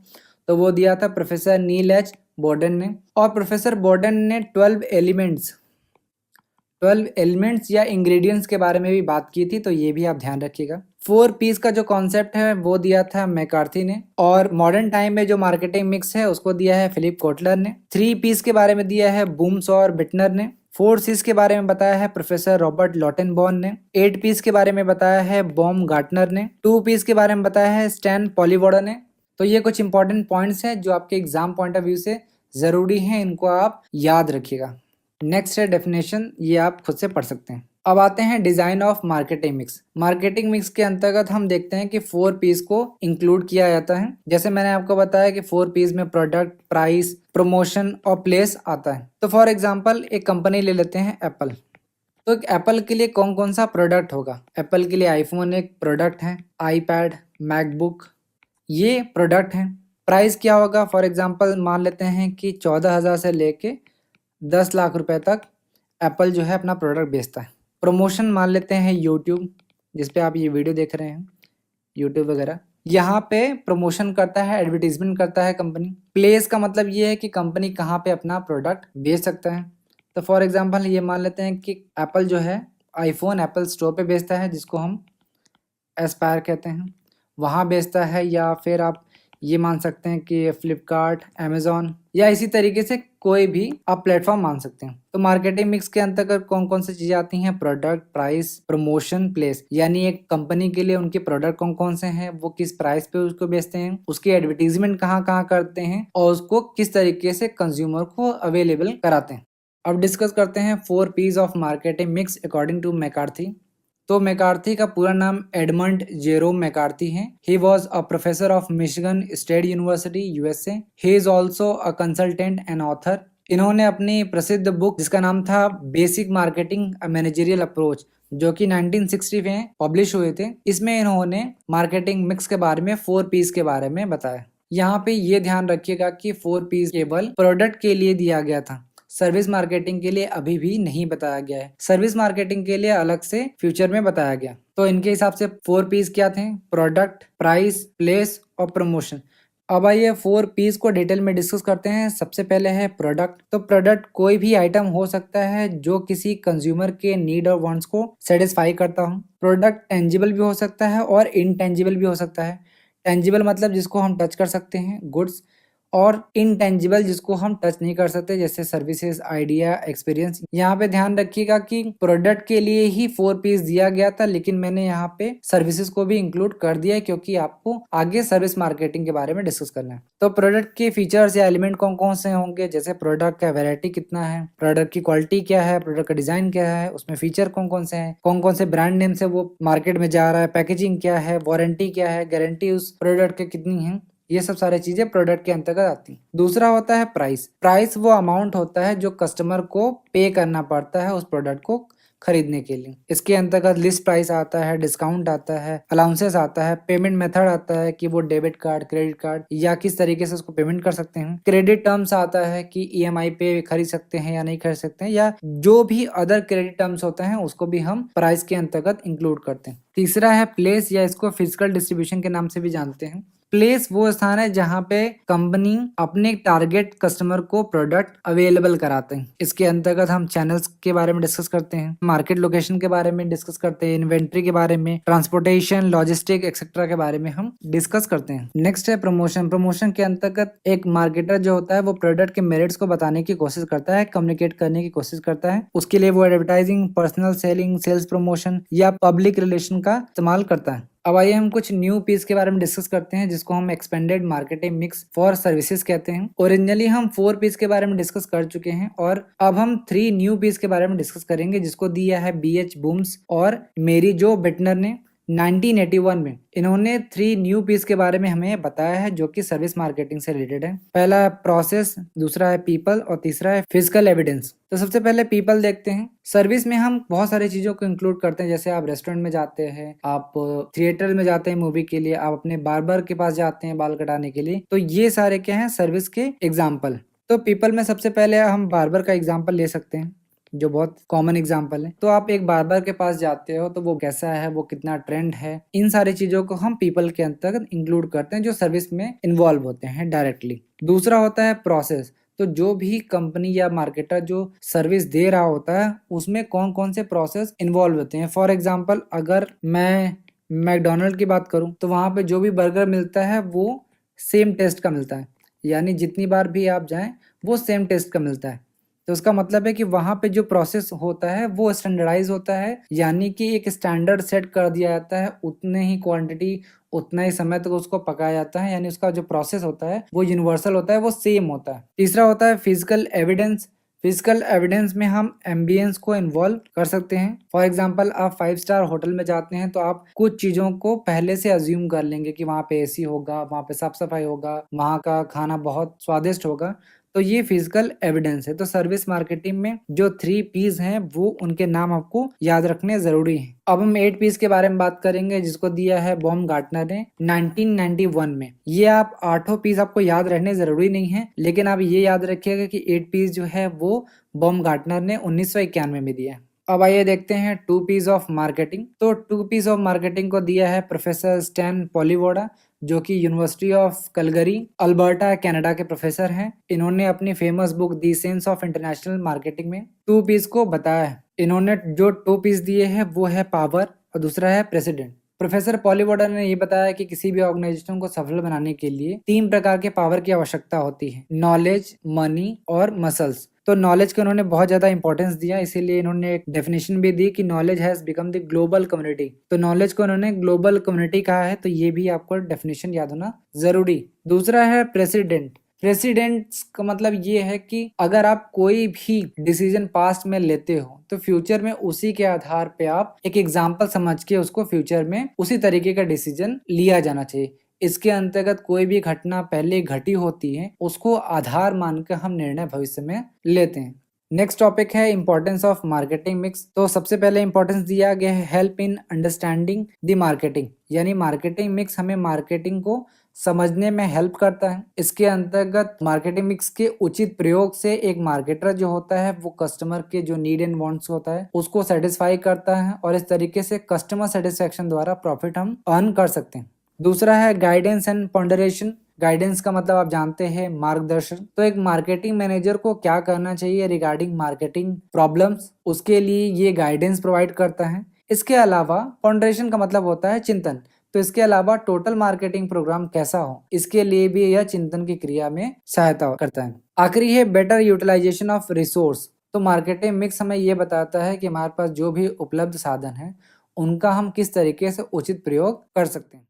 तो वो दिया था प्रोफेसर नील एच बोर्डन ने। और प्रोफेसर बोर्डन ने 12 एलिमेंट्स या इंग्रेडिएंट्स के बारे में भी बात की थी, तो ये भी आप ध्यान रखिएगा। 4 पीस का जो कॉन्सेप्ट है वो दिया था मैकार्थी ने। और मॉडर्न टाइम में जो मार्केटिंग मिक्स है उसको दिया है फिलिप कोटलर ने। 3 पीस के बारे में दिया है बूम्स और बिटनर ने। 4 सीज के बारे में बताया है प्रोफेसर रॉबर्ट लॉटेनबॉर्न ने। 8 पीस के बारे में बताया है बॉम गार्टनर ने। 2 पीस के बारे में बताया है स्टैन पॉलीवॉर्डर ने। तो ये कुछ इंपॉर्टेंट पॉइंट्स हैं जो आपके एग्जाम पॉइंट ऑफ व्यू से जरूरी हैं, इनको आप याद रखिएगा। नेक्स्ट है डेफिनेशन, ये आप खुद से पढ़ सकते हैं। अब आते हैं design of marketing mix. Marketing mix के अंतर्गत हम देखते हैं कि 4 पीस को इंक्लूड किया जाता है। जैसे मैंने आपको बताया कि 4 पीस में प्रोडक्ट, प्राइस, प्रमोशन और प्लेस आता है। तो फॉर एग्जांपल एक कंपनी ले लेते हैं एप्पल। तो एप्पल के लिए कौन कौन सा प्रोडक्ट होगा? एप्पल के लिए आईफोन एक प्रोडक्ट है, आईपैड, मैकबुक, ये प्रोडक्ट हैं। प्राइस क्या होगा? फॉर एग्जांपल मान लेते हैं कि 14,000 से लेके 10 लाख रुपए तक एप्पल जो है अपना प्रोडक्ट बेचता है। प्रमोशन मान लेते हैं यूट्यूब, जिस पे आप ये वीडियो देख रहे हैं, यूट्यूब वगैरह, यहाँ पे प्रमोशन करता है, एडवर्टीजमेंट करता है कंपनी। प्लेस का मतलब ये है कि कंपनी कहाँ पे अपना प्रोडक्ट बेच सकता है। तो फॉर एग्जांपल ये मान लेते हैं कि एप्पल जो है आईफोन एप्पल स्टोर पे बेचता है, जिसको हम एस्पायर कहते हैं, वहाँ बेचता है। या फिर आप ये मान सकते हैं कि फ्लिपकार्ट, अमेजोन या इसी तरीके से कोई भी आप प्लेटफॉर्म मान सकते हैं। तो मार्केटिंग मिक्स के अंतर्गत कौन कौन सी चीजें आती हैं? Product, price, promotion, place. यानी एक कंपनी के लिए उनके प्रोडक्ट कौन कौन से हैं, वो किस प्राइस पे उसको बेचते हैं, उसकी एडवर्टीजमेंट कहाँ कहाँ करते हैं और उसको किस तरीके से कंज्यूमर को अवेलेबल कराते हैं। अब डिस्कस करते हैं 4 Ps of marketing mix according to McCarthy. तो मैकार्थी का पूरा नाम एडमंड जेरोम मैकार्थी है। He was a professor of Michigan State University, USA. He is also a consultant and author. इन्होंने अपनी प्रसिद्ध बुक जिसका नाम था बेसिक मार्केटिंग मैनेजरियल अप्रोच, जो कि 1960 में पब्लिश हुए थे, इसमें इन्होंने मार्केटिंग मिक्स के बारे में 4 पीस के बारे में बताया। यहाँ पे ये ध्यान रखिएगा कि 4 पीस केवल प्रोडक्ट के लिए दिया गया था, सर्विस मार्केटिंग के लिए अभी भी नहीं बताया गया है। सर्विस मार्केटिंग के लिए अलग से फ्यूचर में बताया गया। तो इनके हिसाब से 4 पीस क्या थे? प्रोडक्ट, प्राइस, प्लेस और प्रमोशन। अब आइए 4 पीस को डिटेल में डिस्कस करते हैं। सबसे पहले है प्रोडक्ट। तो प्रोडक्ट कोई भी आइटम हो सकता है जो किसी कंज्यूमर के नीड और वांट्स को सेटिस्फाई करता हो। प्रोडक्ट टेंजिबल भी हो सकता है और इनटेंजिबल भी हो सकता है। टेंजिबल मतलब जिसको हम टच कर सकते हैं, गुड्स, और इनटेंजिबल जिसको हम टच नहीं कर सकते, जैसे सर्विसेज, आइडिया, एक्सपीरियंस। यहाँ पे ध्यान रखिएगा कि प्रोडक्ट के लिए ही 4 पीस दिया गया था, लेकिन मैंने यहाँ पे सर्विसेज को भी इंक्लूड कर दिया है क्योंकि आपको आगे सर्विस मार्केटिंग के बारे में डिस्कस करना है। तो प्रोडक्ट के फीचर्स या एलिमेंट कौन कौन से होंगे, जैसे प्रोडक्ट का वेरायटी कितना है, प्रोडक्ट की क्वालिटी क्या है, प्रोडक्ट का डिजाइन क्या है, उसमें फीचर कौन कौन से हैं, कौन कौन से ब्रांड नेम से वो मार्केट में जा रहा है, पैकेजिंग क्या है, वारंटी क्या है, गारंटी उस प्रोडक्ट की कितनी है। ये सब सारी चीजें प्रोडक्ट के अंतर्गत आती हैं। दूसरा होता है प्राइस। प्राइस वो अमाउंट होता है जो कस्टमर को पे करना पड़ता है उस प्रोडक्ट को खरीदने के लिए। इसके अंतर्गत लिस्ट प्राइस आता है, डिस्काउंट आता है, अलाउंसेस आता है, पेमेंट मेथड आता है कि वो डेबिट कार्ड, क्रेडिट कार्ड या किस तरीके से उसको पेमेंट कर सकते हैं। क्रेडिट टर्म्स आता है कि ईएमआई पे खरीद सकते हैं या नहीं खरीद सकते हैं, या जो भी अदर क्रेडिट टर्म्स होते हैं उसको भी हम प्राइस के अंतर्गत इंक्लूड करते हैं। तीसरा है प्लेस, या इसको फिजिकल डिस्ट्रीब्यूशन के नाम से भी जानते हैं। प्लेस वो स्थान है जहां पे कंपनी अपने टारगेट कस्टमर को प्रोडक्ट अवेलेबल कराते हैं। इसके अंतर्गत हम चैनल्स के बारे में डिस्कस करते हैं, मार्केट लोकेशन के बारे में डिस्कस करते हैं, इन्वेंट्री के बारे में, ट्रांसपोर्टेशन, लॉजिस्टिक एक्सेट्रा के बारे में हम डिस्कस करते हैं। नेक्स्ट है प्रमोशन। प्रमोशन के अंतर्गत एक मार्केटर जो होता है वो प्रोडक्ट के मेरिट्स को बताने की कोशिश करता है, कम्युनिकेट करने की कोशिश करता है। उसके लिए वो advertising, personal selling, sales promotion या पब्लिक रिलेशन का इस्तेमाल करता है। अब आइए हम कुछ न्यू पीस के बारे में डिस्कस करते हैं जिसको हम expanded marketing mix for services कहते हैं। ओरिजिनली हम 4 पीस के बारे में डिस्कस कर चुके हैं और अब हम 3 न्यू पीस के बारे में डिस्कस करेंगे जिसको दिया है BH बूम्स और मेरी जो बिटनर ने 1981 में। इन्होंने 3 न्यू पीस के बारे में हमें बताया है जो कि सर्विस मार्केटिंग से रिलेटेड है। पहला है प्रोसेस, दूसरा है पीपल और तीसरा है फिजिकल एविडेंस। तो सबसे पहले पीपल देखते हैं। सर्विस में हम बहुत सारी चीजों को इंक्लूड करते हैं, जैसे आप रेस्टोरेंट में जाते हैं, आप थिएटर में जाते हैं मूवी के लिए, आप अपने बार्बर के पास जाते हैं बाल कटाने के लिए। तो ये सारे क्या हैं, सर्विस के एग्जाम्पल। तो पीपल में सबसे पहले हम बार्बर का एग्जाम्पल ले सकते हैं जो बहुत कॉमन एग्जाम्पल है। तो आप एक बार्बर के पास जाते हो तो वो कैसा है, वो कितना ट्रेंड है, इन सारी चीजों को हम पीपल के अंतर्गत इंक्लूड करते हैं जो सर्विस में इन्वॉल्व होते हैं डायरेक्टली। दूसरा होता है प्रोसेस। तो जो भी कंपनी या मार्केटर जो सर्विस दे रहा होता है उसमें कौन कौन से प्रोसेस इन्वॉल्व होते हैं। फॉर एग्जाम्पल अगर मैं मैकडोनल्ड की बात करूं तो वहां पे जो भी बर्गर मिलता है वो सेम टेस्ट का मिलता है, यानी जितनी बार भी आप जाएं वो सेम टेस्ट का मिलता है। तो उसका मतलब है कि वहां पे जो प्रोसेस होता है वो स्टैंडर्डाइज होता है, यानी कि एक स्टैंडर्ड सेट कर दिया जाता है, उतने ही क्वांटिटी उतना ही समय तक उसको पकाया जाता है, यानी उसका जो प्रोसेस होता है वो यूनिवर्सल होता है, वो सेम होता है। तीसरा होता है फिजिकल एविडेंस। फिजिकल एविडेंस में हम एम्बियंस को इन्वॉल्व कर सकते हैं। फॉर एग्जांपल आप 5 स्टार होटल में जाते हैं तो आप कुछ चीजों को पहले से अज्यूम कर लेंगे कि वहाँ पे एसी होगा, वहाँ पे साफ सफाई होगा, वहाँ का खाना बहुत स्वादिष्ट होगा। तो ये फिजिकल एविडेंस है। तो सर्विस मार्केटिंग में जो 3 पीस हैं वो उनके नाम आपको याद रखने जरूरी हैं। अब हम 8 पीस के बारे में बात करेंगे जिसको दिया है बॉमगार्टनर ने 1991 में। ये आप 8 पीस आपको याद रखने जरूरी नहीं है, लेकिन आप ये याद रखिएगा कि 8 पीस जो है वो बॉमगार्टनर ने 1991 में दिया है। अब आइए देखते हैं 2 पीस ऑफ मार्केटिंग। तो 2 पीस ऑफ मार्केटिंग को दिया है प्रोफेसर स्टैन पॉलीवोडा जो कि यूनिवर्सिटी ऑफ कलगरी, अल्बर्टा, कनाडा के प्रोफेसर हैं। इन्होंने अपनी famous book the sense of international marketing में 2 पीस को बताया है। इन्होंने जो 2 पीस दिए हैं वो है पावर और दूसरा है प्रेसिडेंट। प्रोफेसर पॉलीवोडा ने ये बताया कि किसी भी ऑर्गेनाइजेशन को सफल बनाने के लिए 3 प्रकार के पावर की आवश्यकता होती है, नॉलेज, मनी और मसल्स। तो नॉलेज को उन्होंने बहुत ज्यादा इंपॉर्टेंस दिया, इसीलिए इन्होंने एक डेफिनेशन भी दी कि knowledge has become the global community. तो नॉलेज को उन्होंने ग्लोबल कम्युनिटी कहा है, तो ये भी आपको डेफिनेशन याद होना जरूरी। दूसरा है प्रेसिडेंट। प्रेसिडेंट का मतलब ये है कि अगर आप कोई भी डिसीजन पास्ट में लेते हो तो फ्यूचर में उसी के आधार पे आप एक एग्जाम्पल समझ के उसको फ्यूचर में उसी तरीके का डिसीजन लिया जाना चाहिए। इसके अंतर्गत कोई भी घटना पहले घटी होती है उसको आधार मानकर हम निर्णय भविष्य में लेते हैं। नेक्स्ट टॉपिक है इंपॉर्टेंस ऑफ मार्केटिंग मिक्स। तो सबसे पहले इंपॉर्टेंस दिया गया है help in understanding the marketing, यानी मार्केटिंग मिक्स हमें मार्केटिंग को समझने में हेल्प करता है। इसके अंतर्गत मार्केटिंग मिक्स के उचित प्रयोग से एक मार्केटर जो होता है वो कस्टमर के जो नीड एंड वांट्स होता है उसको सेटिस्फाई करता है और इस तरीके से कस्टमर सेटिस्फेक्शन द्वारा प्रॉफिट हम अर्न कर सकते हैं। दूसरा है गाइडेंस एंड पॉन्डरेशन। गाइडेंस का मतलब आप जानते हैं मार्गदर्शन। तो एक मार्केटिंग मैनेजर को क्या करना चाहिए रिगार्डिंग मार्केटिंग प्रॉब्लम्स, उसके लिए ये गाइडेंस प्रोवाइड करता है। इसके अलावा फाउंडेशन का मतलब होता है चिंतन। तो इसके अलावा टोटल मार्केटिंग प्रोग्राम कैसा हो, इसके लिए भी यह चिंतन की क्रिया में सहायता करता है। आखिरी है बेटर यूटिलाइजेशन ऑफ रिसोर्स। तो मार्केटिंग मिक्स हमें ये बताता है कि हमारे पास जो भी उपलब्ध साधन है उनका हम किस तरीके से उचित प्रयोग कर सकते हैं।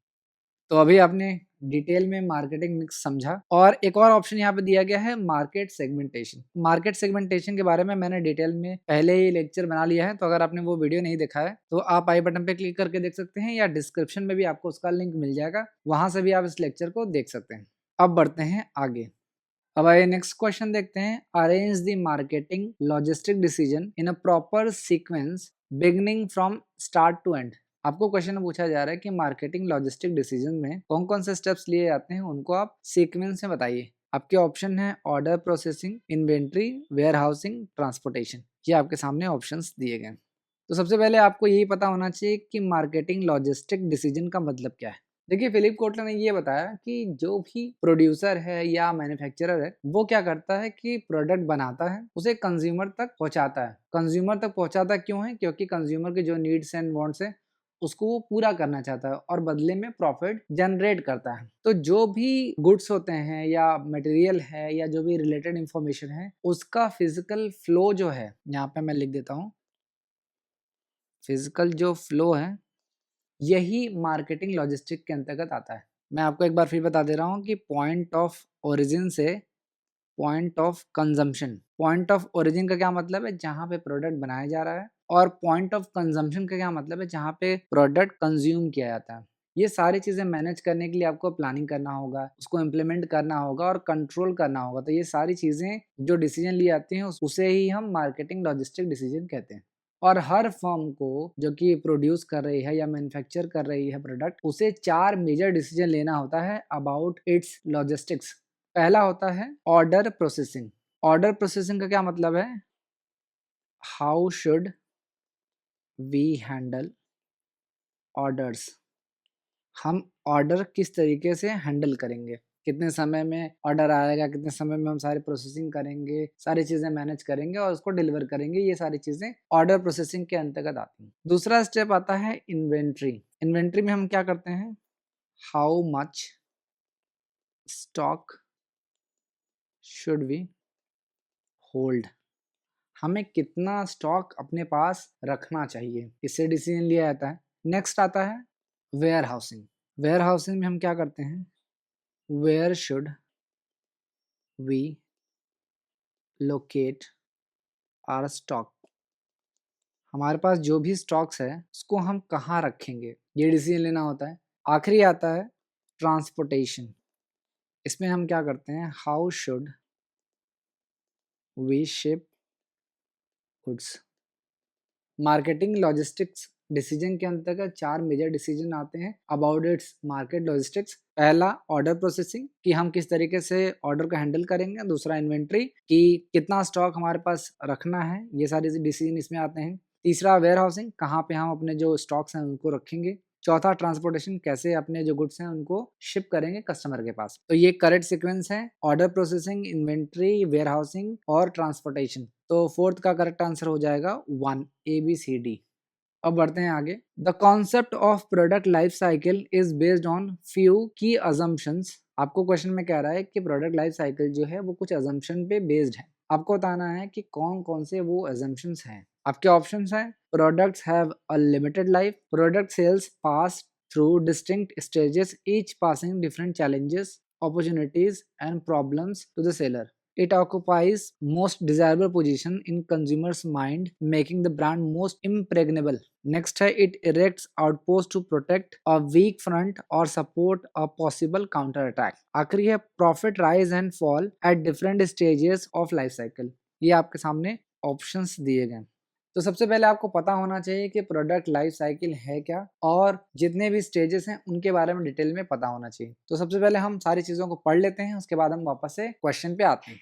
तो अभी आपने डिटेल में मार्केटिंग मिक्स समझा, और एक और ऑप्शन यहाँ पे दिया गया है मार्केट सेगमेंटेशन। मार्केट सेगमेंटेशन के बारे में मैंने डिटेल में पहले ही लेक्चर बना लिया है, तो अगर आपने वो वीडियो नहीं देखा है तो आप आई बटन पे क्लिक करके देख सकते हैं, या डिस्क्रिप्शन में भी आपको उसका लिंक मिल जाएगा, वहां से भी आप इस लेक्चर को देख सकते हैं। अब बढ़ते हैं आगे। अब आइए नेक्स्ट क्वेश्चन देखते हैं। Arrange the marketing logistic decision in a proper sequence beginning from start to end. आपको क्वेश्चन में पूछा जा रहा है कि मार्केटिंग लॉजिस्टिक डिसीजन में कौन कौन से स्टेप्स लिए जाते हैं, उनको आप सीक्वेंस में बताइए। आपके ऑप्शन है order processing, inventory, warehousing, transportation. ये आपके सामने ऑप्शंस दिए गए। तो सबसे पहले आपको यही पता होना चाहिए कि मार्केटिंग लॉजिस्टिक डिसीजन का मतलब क्या है। देखिए, फिलिप कोटलर ने ये बताया कि जो भी प्रोड्यूसर है या मैन्युफैक्चरर है, वो क्या करता है कि प्रोडक्ट बनाता है, उसे कंज्यूमर तक पहुंचाता है। कंज्यूमर तक पहुंचाता क्यों है? क्योंकि कंज्यूमर के जो नीड्स एंड वांट्स है उसको वो पूरा करना चाहता है और बदले में प्रॉफिट जनरेट करता है। तो जो भी गुड्स होते हैं या मटेरियल है या जो भी रिलेटेड इंफॉर्मेशन है, उसका फिजिकल फ्लो जो है, यहाँ पे मैं लिख देता हूँ, फिजिकल जो फ्लो है यही मार्केटिंग लॉजिस्टिक के अंतर्गत आता है। मैं आपको एक बार फिर बता दे रहा हूँ कि पॉइंट ऑफ ओरिजिन से point of consumption. Point of origin का क्या मतलब है? जहाँ पे प्रोडक्ट बनाया जा रहा है। और पॉइंट ऑफ कंजम्पशन का क्या मतलब है? जहाँ पे प्रोडक्ट कंज्यूम किया जाता है। ये सारी चीजें मैनेज करने के लिए आपको प्लानिंग करना होगा, उसको इम्प्लीमेंट करना होगा और कंट्रोल करना होगा। तो ये सारी चीजें जो डिसीजन लिए जाती हैं उसे ही हम मार्केटिंग लॉजिस्टिक डिसीजन कहते हैं। और हर फर्म को जो कि प्रोड्यूस कर रही है या मैन्युफैक्चर कर रही है प्रोडक्ट, उसे 4 मेजर डिसीजन लेना होता है अबाउट इट्स लॉजिस्टिक्स। पहला होता है ऑर्डर प्रोसेसिंग। ऑर्डर प्रोसेसिंग का क्या मतलब है? How should we handle orders. हम ऑर्डर किस तरीके से हैंडल करेंगे, कितने समय में ऑर्डर आएगा, कितने समय में हम सारी प्रोसेसिंग करेंगे, सारी चीजें मैनेज करेंगे और उसको डिलीवर करेंगे। ये सारी चीजें ऑर्डर प्रोसेसिंग के अंतर्गत आती हैं। दूसरा स्टेप आता है इन्वेंट्री। इन्वेंट्री में हम क्या करते हैं? How much stock should we hold. हमें कितना स्टॉक अपने पास रखना चाहिए, इससे डिसीजन लिया जाता है। नेक्स्ट आता है वेयर हाउसिंग। वेयर हाउसिंग में हम क्या करते हैं? Where should we locate our stock. हमारे पास जो भी स्टॉक्स है उसको हम कहाँ रखेंगे, ये डिसीजन लेना होता है। आखिरी आता है ट्रांसपोर्टेशन। इसमें हम क्या करते हैं? How should we ship goods. Marketing logistics decision के अंतर्गत 4 मेजर डिसीजन आते हैं अबाउट इट्स मार्केट लॉजिस्टिक्स। पहला ऑर्डर प्रोसेसिंग, कि हम किस तरीके से ऑर्डर को हैंडल करेंगे। दूसरा इन्वेंट्री, कि कितना स्टॉक हमारे पास रखना है, ये सारे डिसीजन इसमें आते हैं। तीसरा वेयर हाउसिंग, कहाँ पे हम अपने जो स्टॉक्स हैं उनको रखेंगे। चौथा ट्रांसपोर्टेशन, कैसे अपने जो गुड्स हैं उनको शिप करेंगे कस्टमर के पास। तो ये करेक्ट सीक्वेंस है, order processing, inventory, warehousing और ट्रांसपोर्टेशन। तो फोर्थ का करेक्ट आंसर हो जाएगा 1, ABCD। अब बढ़ते हैं आगे। The concept of product life cycle is based on few key assumptions. आपको क्वेश्चन में कह रहा है कि प्रोडक्ट लाइफ साइकिल जो है वो कुछ अजम्पशन पे बेस्ड है। आपको बताना है कि कौन कौन से वो अजम्पशंस हैं। आपके ऑप्शंस हैं products have a limited life, product sales pass through distinct stages, each passing different challenges, opportunities and problems to the seller. It occupies most desirable position in consumer's mind, making the brand most impregnable. Next है it erects outpost to protect a weak front or support a possible counter attack. आखिरी है profit rise and fall at different stages of life cycle. ये आपके सामने options दिए गए। तो सबसे पहले आपको पता होना चाहिए कि प्रोडक्ट लाइफ साइकिल है क्या, और जितने भी स्टेजेस हैं उनके बारे में डिटेल में पता होना चाहिए। तो सबसे पहले हम सारी चीजों को पढ़ लेते हैं, उसके बाद हम वापस से क्वेश्चन पे आते हैं।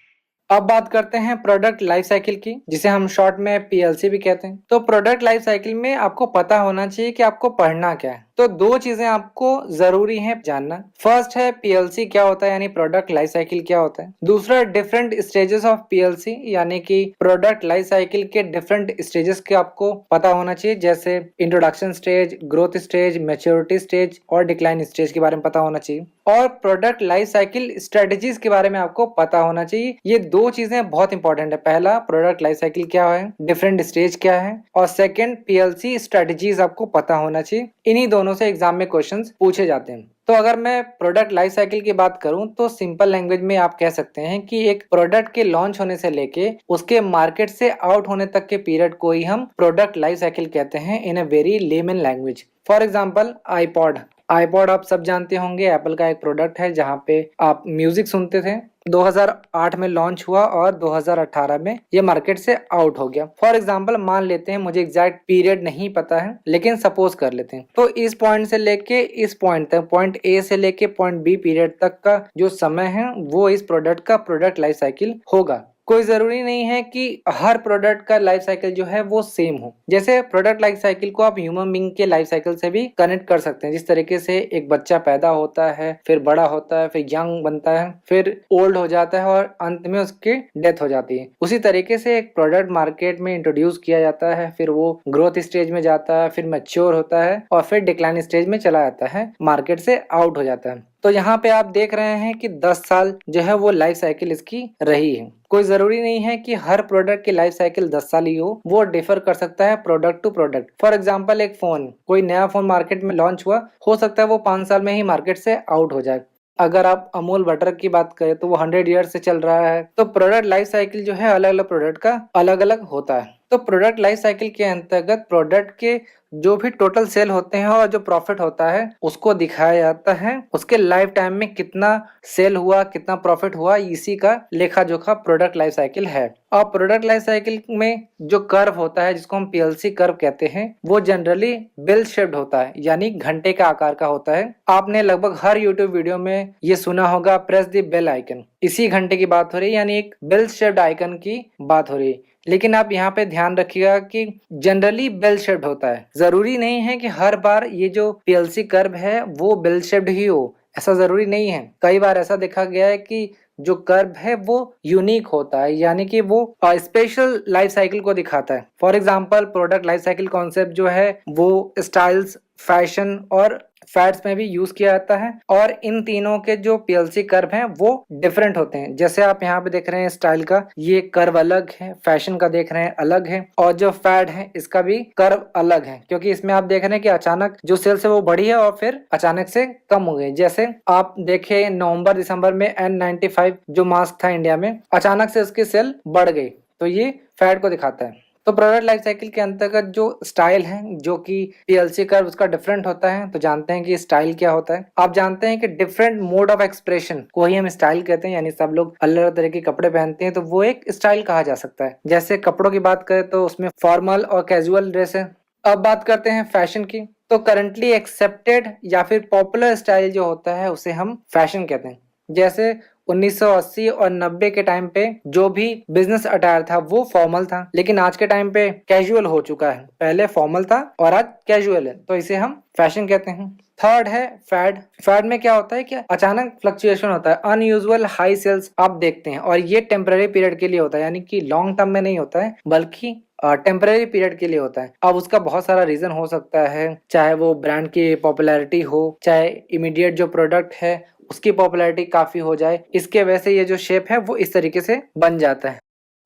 अब बात करते हैं प्रोडक्ट लाइफ साइकिल की, जिसे हम शॉर्ट में PLC भी कहते हैं। तो प्रोडक्ट लाइफ साइकिल में आपको पता होना चाहिए कि आपको पढ़ना क्या है। तो दो चीजें आपको जरूरी है जानना। फर्स्ट है पीएलसी क्या होता है, यानी प्रोडक्ट लाइफ साइकिल क्या होता है। दूसरा डिफरेंट स्टेजेस ऑफ पीएलसी, यानी कि प्रोडक्ट लाइफ साइकिल के डिफरेंट स्टेजेस के आपको पता होना चाहिए, जैसे introduction stage, growth stage, maturity stage और डिक्लाइन स्टेज के बारे में पता होना चाहिए। और प्रोडक्ट लाइफ साइकिल स्ट्रेटेजीज के बारे में आपको पता होना चाहिए। ये दो चीजें बहुत इंपॉर्टेंट है। पहला प्रोडक्ट लाइफ साइकिल क्या है, डिफरेंट स्टेज क्या है, और सेकंड पीएलसी स्ट्रेटेजीज आपको पता होना चाहिए। इन्हीं दोनों से एग्जाम में क्वेश्चंस पूछे जाते हैं। तो अगर मैं प्रोडक्ट लाइफ साइकिल की बात करूं तो सिंपल लैंग्वेज में आप कह सकते हैं कि एक प्रोडक्ट के लॉन्च होने से लेके उसके मार्केट से आउट होने तक के पीरियड को ही हम प्रोडक्ट लाइफ साइकिल कहते हैं in a very layman language. For example iPod. IPod आप सब जानते होंगे, एप्पल का एक प्रोडक्ट है जहां पे आप म्यूजिक सुनते थे। 2008 में लॉन्च हुआ और 2018 में ये मार्केट से आउट हो गया। फॉर एग्जांपल मान लेते हैं, मुझे एग्जैक्ट पीरियड नहीं पता है लेकिन सपोज कर लेते हैं, तो इस पॉइंट से लेके इस पॉइंट तक, पॉइंट ए से लेके पॉइंट बी पीरियड तक का जो समय है वो इस प्रोडक्ट का प्रोडक्ट लाइफ साइकिल होगा। कोई जरूरी नहीं है कि हर प्रोडक्ट का लाइफ साइकिल जो है वो सेम हो। जैसे प्रोडक्ट लाइफ साइकिल को आप ह्यूमन बीइंग के लाइफ साइकिल से भी कनेक्ट कर सकते हैं। जिस तरीके से एक बच्चा पैदा होता है, फिर बड़ा होता है, फिर यंग बनता है, फिर ओल्ड हो जाता है और अंत में उसकी डेथ हो जाती है, उसी तरीके से एक प्रोडक्ट मार्केट में इंट्रोड्यूस किया जाता है, फिर वो ग्रोथ स्टेज में जाता है, फिर मैच्योर होता है और फिर डिक्लाइन स्टेज में चला जाता है, मार्केट से आउट हो जाता है। तो यहाँ पे आप देख रहे हैं कि 10 साल जो है वो लाइफ साइकिल इसकी रही है। कोई जरूरी नहीं है कि हर प्रोडक्ट की लाइफ साइकिल 10 साल ही हो, वो डिफर कर सकता है product to product. For example एक फोन, कोई नया फोन मार्केट में लॉन्च हुआ, हो सकता है वो 5 साल में ही मार्केट से आउट हो जाए। अगर आप अमूल बटर की बात करें तो वो 100 ईयर से चल रहा है। तो प्रोडक्ट लाइफ साइकिल जो है अलग अलग प्रोडक्ट का अलग अलग होता है। तो प्रोडक्ट लाइफ साइकिल के अंतर्गत प्रोडक्ट के जो भी टोटल सेल होते हैं और जो प्रॉफिट होता है उसको दिखाया जाता है। उसके लाइफ टाइम में कितना सेल हुआ, कितना प्रॉफिट हुआ, इसी का लेखा जोखा प्रोडक्ट लाइफ साइकिल है। और प्रोडक्ट लाइफ साइकिल में जो कर्व होता है जिसको हम पीएलसी कर्व कहते हैं, वो जनरली बेल शेप्ड होता है, यानी घंटे का आकार का होता है। आपने लगभग हर यूट्यूब वीडियो में ये सुना होगा, प्रेस द बेल आइकन। इसी घंटे की बात हो रही है, यानी एक बेल शेप्ड आइकन की बात हो रही है। लेकिन आप यहाँ पे ध्यान रखिएगा कि जनरली बेल शेप्ड होता है। जरूरी नहीं है कि हर बार ये जो पीएलसी कर्व है वो बेल शेप्ड ही हो, ऐसा जरूरी नहीं है। कई बार ऐसा देखा गया है कि जो कर्व है वो यूनिक होता है, यानी कि वो स्पेशल लाइफ साइकिल को दिखाता है। For example product life cycle concept जो है वो स्टाइल्स, फैशन और फैट्स में भी यूज किया जाता है। और इन तीनों के जो पीएलसी कर्व हैं वो डिफरेंट होते हैं। जैसे आप यहाँ पे देख रहे हैं स्टाइल का ये कर्व अलग है, फैशन का देख रहे हैं अलग है, और जो फैट है इसका भी कर्व अलग है, क्योंकि इसमें आप देख रहे हैं कि अचानक जो सेल्स है वो बढ़ी है और फिर अचानक से कम हो गई। जैसे आप देखे नवंबर दिसंबर में N95 जो मास्क था इंडिया में, अचानक से उसकी सेल बढ़ गई, तो ये फैट को दिखाता है। तो प्रोडक्ट लाइफ साइकिल के अंतर्गत जो स्टाइल है जो कि पीएलसी कर्व उसका डिफरेंट होता है। तो जानते हैं कि स्टाइल क्या होता है। आप जानते हैं कि डिफरेंट मोड ऑफ एक्सप्रेशन को ही हम स्टाइल कहते हैं, यानी सब लोग अलग अलग तरह के कपड़े पहनते हैं तो वो एक स्टाइल कहा जा सकता है। जैसे कपड़ों की बात करें तो उसमें फॉर्मल और कैजुअल ड्रेस है। अब बात करते हैं फैशन की, तो करंटली एक्सेप्टेड या फिर पॉपुलर स्टाइल जो होता है उसे हम फैशन कहते हैं। जैसे 1980 और 90 के टाइम पे जो भी बिजनेस अटायर था वो फॉर्मल था, लेकिन आज के टाइम पे कैजुअल हो चुका है। पहले फॉर्मल था और आज कैजुअल है, तो इसे हम फैशन कहते हैं। थर्ड है फैड। फैड में क्या होता है कि अचानक फ्लक्चुएशन होता है, अनयूजुअल हाई सेल्स आप देखते हैं, और ये टेम्पररी पीरियड के लिए होता है, यानी कि लॉन्ग टर्म में नहीं होता है बल्कि टेम्पररी पीरियड के लिए होता है। अब उसका बहुत सारा रीजन हो सकता है, चाहे वो ब्रांड की पॉपुलैरिटी हो, चाहे इमीडिएट जो प्रोडक्ट है उसकी पॉपुलैरिटी काफी हो जाए, इसके वजह से ये जो शेप है वो इस तरीके से बन जाता है।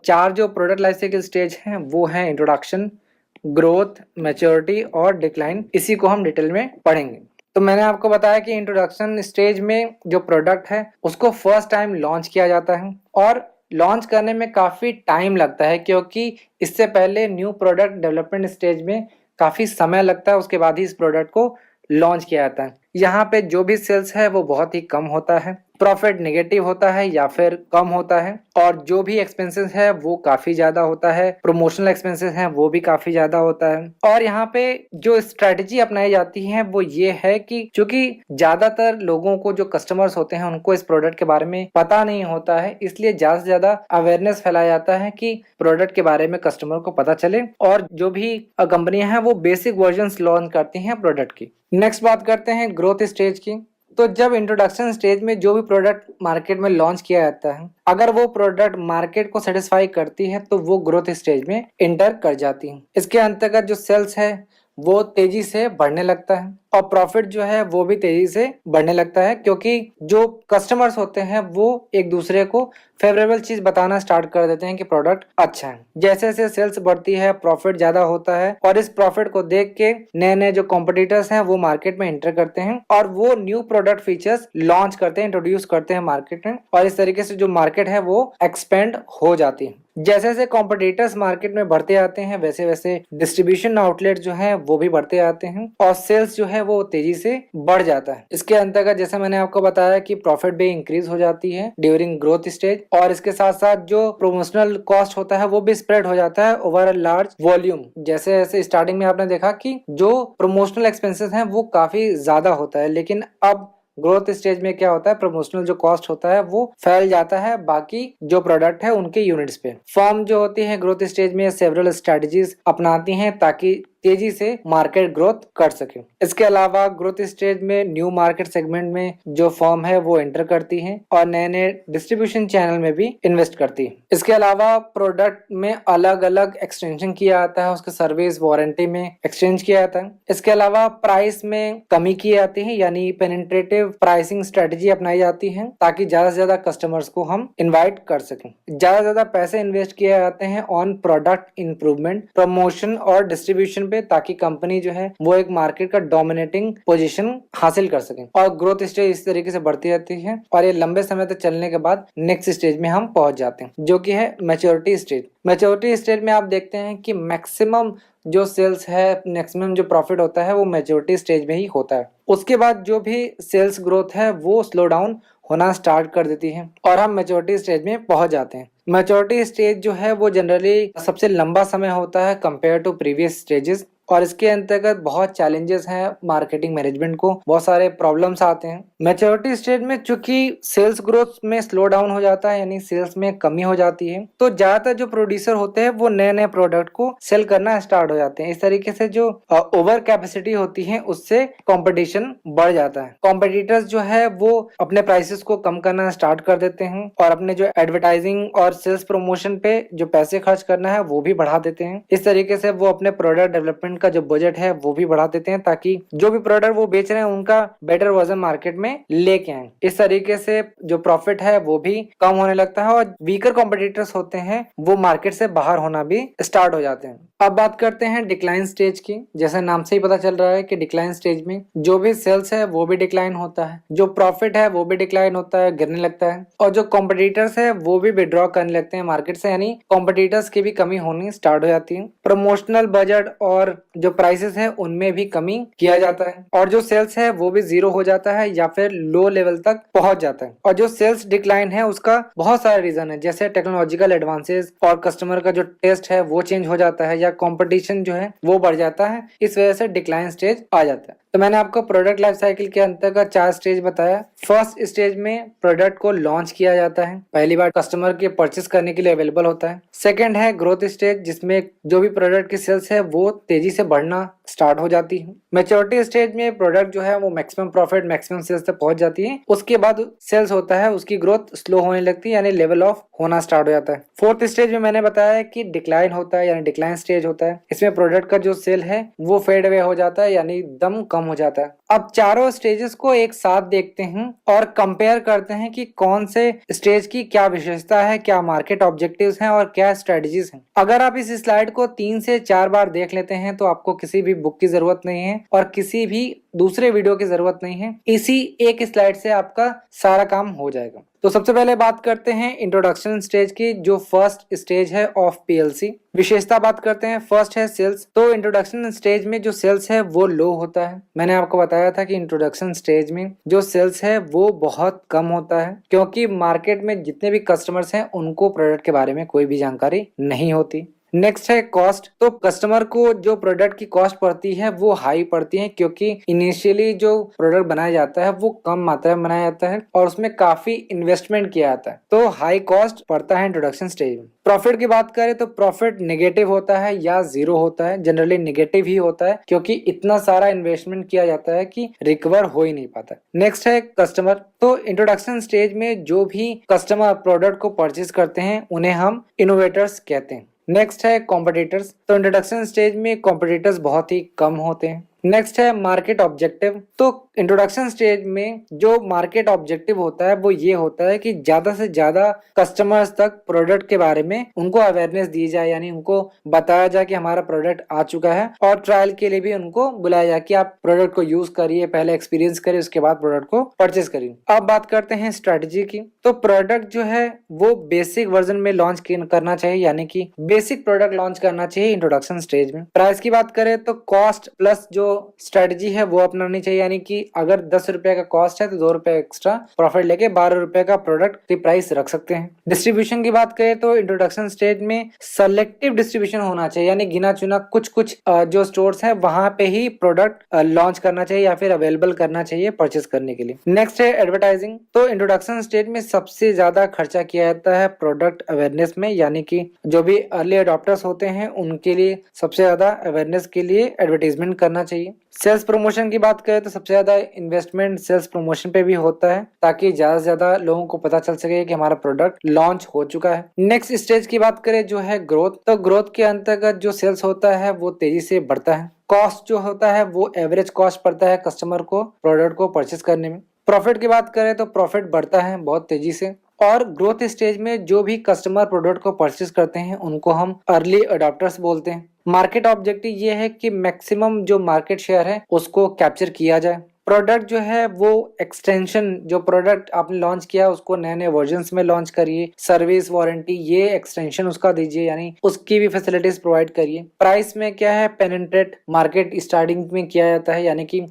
4 जो प्रोडक्ट लाइफ साइकिल स्टेज हैं वो हैं इंट्रोडक्शन, ग्रोथ, मैच्योरिटी और डिक्लाइन। इसी को हम डिटेल में पढ़ेंगे। तो मैंने आपको बताया कि इंट्रोडक्शन स्टेज में जो प्रोडक्ट है उसको फर्स्ट टाइम लॉन्च किया जाता है, और लॉन्च करने में काफी टाइम लगता है क्योंकि इससे पहले न्यू प्रोडक्ट डेवलपमेंट स्टेज में काफी समय लगता है, उसके बाद ही इस प्रोडक्ट को लॉन्च किया जाता है। यहाँ पे जो भी सेल्स है वो बहुत ही कम होता है। प्रॉफिट नेगेटिव होता है या फिर कम होता है, और जो भी एक्सपेंसेस है वो काफी ज्यादा होता है, प्रमोशनल एक्सपेंसेस हैं वो भी काफी ज्यादा होता है। और यहाँ पे जो स्ट्रेटजी अपनाई जाती है वो ये है कि चूंकि ज्यादातर लोगों को, जो कस्टमर्स होते हैं, उनको इस प्रोडक्ट के बारे में पता नहीं होता है, इसलिए ज्यादा से ज्यादा अवेयरनेस फैलाया जाता है कि प्रोडक्ट के बारे में कस्टमर को पता चले, और जो भी कंपनियां हैं वो बेसिक वर्जन लॉन्च करती हैं प्रोडक्ट की। नेक्स्ट बात करते हैं ग्रोथ स्टेज की। तो जब इंट्रोडक्शन स्टेज में जो भी प्रोडक्ट मार्केट में लॉन्च किया जाता है, अगर वो प्रोडक्ट मार्केट को सेटिस्फाई करती है तो वो ग्रोथ स्टेज में एंटर कर जाती है। इसके अंतर्गत जो सेल्स है वो तेजी से बढ़ने लगता है, और प्रॉफिट जो है वो भी तेजी से बढ़ने लगता है, क्योंकि जो कस्टमर्स होते हैं वो एक दूसरे को फेवरेबल चीज बताना स्टार्ट कर देते हैं कि प्रोडक्ट अच्छा है। जैसे जैसे सेल्स बढ़ती है प्रॉफिट ज्यादा होता है, और इस प्रॉफिट को देख के नए नए जो कॉम्पिटिटर्स हैं वो मार्केट में एंटर करते हैं, और वो न्यू प्रोडक्ट फीचर्स लॉन्च करते हैं, इंट्रोड्यूस करते हैं मार्केट में, और इस तरीके से जो मार्केट है वो एक्सपेंड हो जाती है। जैसे जैसे कॉम्पिटिटर्स मार्केट में बढ़ते आते हैं वैसे वैसे डिस्ट्रीब्यूशन आउटलेट जो है वो भी बढ़ते आते हैं, और सेल्स जो है वो तेजी से बढ़ जाता है। इसके अंतर्गत जैसे मैंने आपको बताया कि प्रॉफिट भी इंक्रीज हो जाती है ड्यूरिंग ग्रोथ स्टेज, और इसके साथ साथ जो प्रमोशनल कॉस्ट होता है वो भी स्प्रेड हो जाता है ओवर अ लार्ज वॉल्यूम। जैसे जैसे स्टार्टिंग में आपने देखा कि जो प्रमोशनल एक्सपेंसेस हैं वो काफी ज्यादा होता है, लेकिन अब ग्रोथ स्टेज में क्या होता है, प्रमोशनल जो कॉस्ट होता है वो फैल जाता है बाकी जो प्रोडक्ट है उनके यूनिट्स पे। फर्म जो होती है ग्रोथ स्टेज में सेवरल स्ट्रेटजीज अपनाती हैं ताकि तेजी से मार्केट ग्रोथ कर सके। इसके अलावा ग्रोथ स्टेज में न्यू मार्केट सेगमेंट में जो फर्म है वो एंटर करती है, और नए नए डिस्ट्रीब्यूशन चैनल में भी इन्वेस्ट करती है। इसके अलावा प्रोडक्ट में अलग अलग एक्सटेंशन किया जाता है, उसके सर्विस वारंटी में एक्सचेंज किया जाता है। इसके अलावा प्राइस में कमी की जाती है, यानी पेनिट्रेटिव प्राइसिंग स्ट्रेटजी अपनाई जाती है ताकि ज्यादा से ज्यादा कस्टमर्स को हम इन्वाइट कर सकें। ज्यादा से ज्यादा पैसे इन्वेस्ट किए जाते हैं ऑन प्रोडक्ट इंप्रूवमेंट, प्रमोशन और डिस्ट्रीब्यूशन पे, ताकि कंपनी जो है वो एक मार्केट का डोमिनेटिंग पोजीशन हासिल कर सके। और ग्रोथ स्टेज इस तरीके से बढ़ती रहती है, और ये लंबे समय तक चलने के बाद नेक्स्ट स्टेज में हम पहुंच जाते हैं जो कि है मैच्योरिटी स्टेज। मैच्योरिटी स्टेज में आप देखते हैं कि मैक्सिमम जो सेल्स है, मैक्सिमम जो प्रॉफिट होता है वो मैच्योरिटी स्टेज में ही होता है। उसके बाद जो भी सेल्स ग्रोथ है वो स्लो डाउन होना स्टार्ट कर देती है, और हम मैच्योरिटी स्टेज में पहुंच जाते हैं। मैच्योरिटी स्टेज जो है वो जनरली सबसे लंबा समय होता है कंपेयर टू प्रीवियस स्टेजेस, और इसके अंतर्गत बहुत चैलेंजेस हैं मार्केटिंग मैनेजमेंट को, बहुत सारे प्रॉब्लम्स आते हैं। मैच्योरिटी स्टेज में चूंकि सेल्स ग्रोथ में स्लो डाउन हो जाता है, यानी सेल्स में कमी हो जाती है, तो ज्यादातर जो प्रोड्यूसर होते हैं वो नए नए प्रोडक्ट को सेल करना स्टार्ट हो जाते हैं। इस तरीके से जो ओवर कैपेसिटी होती है उससे कंपटीशन बढ़ जाता है। कॉम्पिटिटर्स जो है वो अपने प्राइसेस को कम करना स्टार्ट कर देते हैं, और अपने जो एडवर्टाइजिंग और सेल्स प्रमोशन पे जो पैसे खर्च करना है वो भी बढ़ा देते हैं। इस तरीके से वो अपने प्रोडक्ट डेवलपमेंट का जो बजट है वो भी बढ़ा देते हैं, ताकि जो भी प्रोडक्ट वो बेच रहे हैं उनका बेटर वर्जन मार्केट में लेके आए। इस तरीके से जो प्रॉफिट है वो भी कम होने लगता है, और वीकर कॉम्पिटिटर्स होते हैं वो मार्केट से बाहर होना भी स्टार्ट हो जाते हैं। अब बात करते हैं डिक्लाइन स्टेज की। जैसे नाम से ही पता चल रहा है कि डिक्लाइन स्टेज में जो भी सेल्स है वो भी डिक्लाइन होता है, जो प्रॉफिट है वो भी डिक्लाइन होता है, गिरने लगता है, और जो कॉम्पिटिटर्स है वो भी विड्रॉ करने लगते हैं मार्केट से, यानी कॉम्पिटिटर्स की भी कमी होनी स्टार्ट हो जाती है। प्रमोशनल बजट और जो प्राइसेस है उनमें भी कमी किया जाता है, और जो सेल्स है वो भी जीरो हो जाता है या फिर लो लेवल तक पहुंच जाता है। और जो सेल्स डिक्लाइन है उसका बहुत सारे रीजन है, जैसे टेक्नोलॉजिकल एडवांसेस और कस्टमर का जो टेस्ट है वो चेंज हो जाता है, या कंपटीशन जो है वो बढ़ जाता है। इस वजह से डिक्लाइन स्टेज आ जाता है। तो मैंने आपको प्रोडक्ट लाइफ साइकिल के अंतर्गत 4 स्टेज बताया। फर्स्ट स्टेज में प्रोडक्ट को लॉन्च किया जाता है, पहली बार कस्टमर के परचेस करने के लिए अवेलेबल होता है। सेकंड है ग्रोथ स्टेज, जिसमें जो भी प्रोडक्ट की सेल्स है वो तेजी से बढ़ना स्टार्ट हो जाती है। मैच्योरिटी स्टेज में प्रोडक्ट जो है वो मैक्सिमम प्रॉफिट, मैक्सिमम सेल्स तक पहुंच जाती है। उसके बाद सेल्स होता है उसकी ग्रोथ स्लो होने लगती है, यानी लेवल ऑफ होना स्टार्ट हो जाता है। फोर्थ स्टेज में मैंने बताया कि डिक्लाइन होता है, यानी डिक्लाइन स्टेज होता है। इसमें प्रोडक्ट का जो सेल है वो फेड अवे हो जाता है, यानी दम कम हो जाता है। अब चारों स्टेजेस को एक साथ देखते हैं और कंपेयर करते हैं कि कौन से स्टेज की क्या विशेषता है, क्या मार्केट ऑब्जेक्टिव्स हैं और क्या स्ट्रेटजीज हैं। अगर आप इस स्लाइड को 3 से 4 बार देख लेते हैं तो आपको किसी भी बुक की जरूरत नहीं है और किसी भी दूसरे वीडियो की जरूरत नहीं है। इसी एक स्लाइड से आपका सारा काम हो जाएगा। तो सबसे पहले बात करते हैं इंट्रोडक्शन स्टेज की, जो फर्स्ट स्टेज है ऑफ पीएलसी। विशेषता बात करते हैं, फर्स्ट है सेल्स। तो इंट्रोडक्शन स्टेज में जो सेल्स है वो लो होता है। मैंने आपको बताया बताया था कि इंट्रोडक्शन स्टेज में जो सेल्स है वो बहुत कम होता है, क्योंकि मार्केट में जितने भी कस्टमर्स हैं उनको प्रोडक्ट के बारे में कोई भी जानकारी नहीं होती। नेक्स्ट है कॉस्ट। तो कस्टमर को जो प्रोडक्ट की कॉस्ट पड़ती है वो हाई पड़ती है, क्योंकि इनिशियली जो प्रोडक्ट बनाया जाता है वो कम मात्रा में बनाया जाता है और उसमें काफी इन्वेस्टमेंट किया जाता है, तो हाई कॉस्ट पड़ता है इंट्रोडक्शन स्टेज में। प्रॉफिट की बात करें तो प्रॉफिट नेगेटिव होता है या जीरो होता है, जनरली नेगेटिव ही होता है, क्योंकि इतना सारा इन्वेस्टमेंट किया जाता है कि रिकवर हो ही नहीं पाता। नेक्स्ट है कस्टमर। तो इंट्रोडक्शन स्टेज में जो भी कस्टमर प्रोडक्ट को परचेज करते हैं उन्हें हम इनोवेटर्स कहते हैं। नेक्स्ट है कॉम्पिटिटर्स। तो इंट्रोडक्शन स्टेज में कॉम्पिटिटर्स बहुत ही कम होते हैं। नेक्स्ट है मार्केट ऑब्जेक्टिव। तो इंट्रोडक्शन स्टेज में जो मार्केट ऑब्जेक्टिव होता है वो ये होता है कि ज्यादा से ज्यादा कस्टमर्स तक प्रोडक्ट के बारे में उनको अवेयरनेस दी जाए, यानी उनको बताया जाए कि हमारा प्रोडक्ट आ चुका है, और ट्रायल के लिए भी उनको बुलाया जाए कि आप प्रोडक्ट को यूज करिए, पहले एक्सपीरियंस करिए, उसके बाद प्रोडक्ट को परचेज करिए। अब बात करते हैं स्ट्रेटजी की। तो प्रोडक्ट जो है वो बेसिक वर्जन में लॉन्च करना चाहिए, यानी कि बेसिक प्रोडक्ट लॉन्च करना चाहिए इंट्रोडक्शन स्टेज में। प्राइस की बात करें तो कॉस्ट प्लस जो स्ट्रेटजी है वो अपनानी चाहिए, यानी कि अगर 10 रुपए का कॉस्ट है तो 2 रुपए एक्स्ट्रा प्रॉफिट लेके 12 रुपए का प्रोडक्ट की प्राइस रख सकते हैं। डिस्ट्रीब्यूशन की बात करें तो इंट्रोडक्शन स्टेज में सेलेक्टिव डिस्ट्रीब्यूशन होना चाहिए, यानी गिना चुना कुछ जो स्टोर्स है वहां पे ही प्रोडक्ट लॉन्च करना चाहिए या फिर अवेलेबल करना चाहिए परचेज करने के लिए। नेक्स्ट है एडवर्टाइजिंग। तो इंट्रोडक्शन स्टेज में सबसे ज्यादा खर्चा किया जाता है प्रोडक्ट अवेयरनेस में, यानी कि जो भी अर्ली अडॉप्टर्स होते हैं उनके लिए सबसे ज्यादा अवेयरनेस के लिए एडवर्टाइजमेंट करना चाहिए। सेल्स प्रमोशन की बात करें तो सबसे ज्यादा इन्वेस्टमेंट सेल्स प्रमोशन पे भी होता है, ताकि ज्यादा से ज्यादा लोगों को पता चल सके कि हमारा प्रोडक्ट लॉन्च हो चुका है। नेक्स्ट स्टेज की बात करें जो है ग्रोथ। तो ग्रोथ के अंतर्गत जो सेल्स होता है वो तेजी से बढ़ता है। कॉस्ट जो होता है वो एवरेज कॉस्ट पड़ता है कस्टमर को प्रोडक्ट को परचेज करने में। प्रॉफिट की बात करें तो प्रॉफिट बढ़ता है बहुत तेजी से। और ग्रोथ स्टेज में जो भी कस्टमर प्रोडक्ट को परचेज करते हैं उनको हम अर्ली अडॉप्टर्स बोलते हैं। मार्केट ऑब्जेक्टिव ये है कि मैक्सिमम जो मार्केट शेयर है उसको कैप्चर किया जाए। प्रोडक्ट जो है वो एक्सटेंशन, जो प्रोडक्ट आपने लॉन्च किया उसको नए नए वर्जन्स में लॉन्च करिए। सर्विस वारंटी ये एक्सटेंशन उसका दीजिए, यानी उसकी भी फैसिलिटीज प्रोवाइड करिए। प्राइस में क्या है, पेनिट्रेट मार्केट स्टार्टिंग में किया जाता है, यानी कि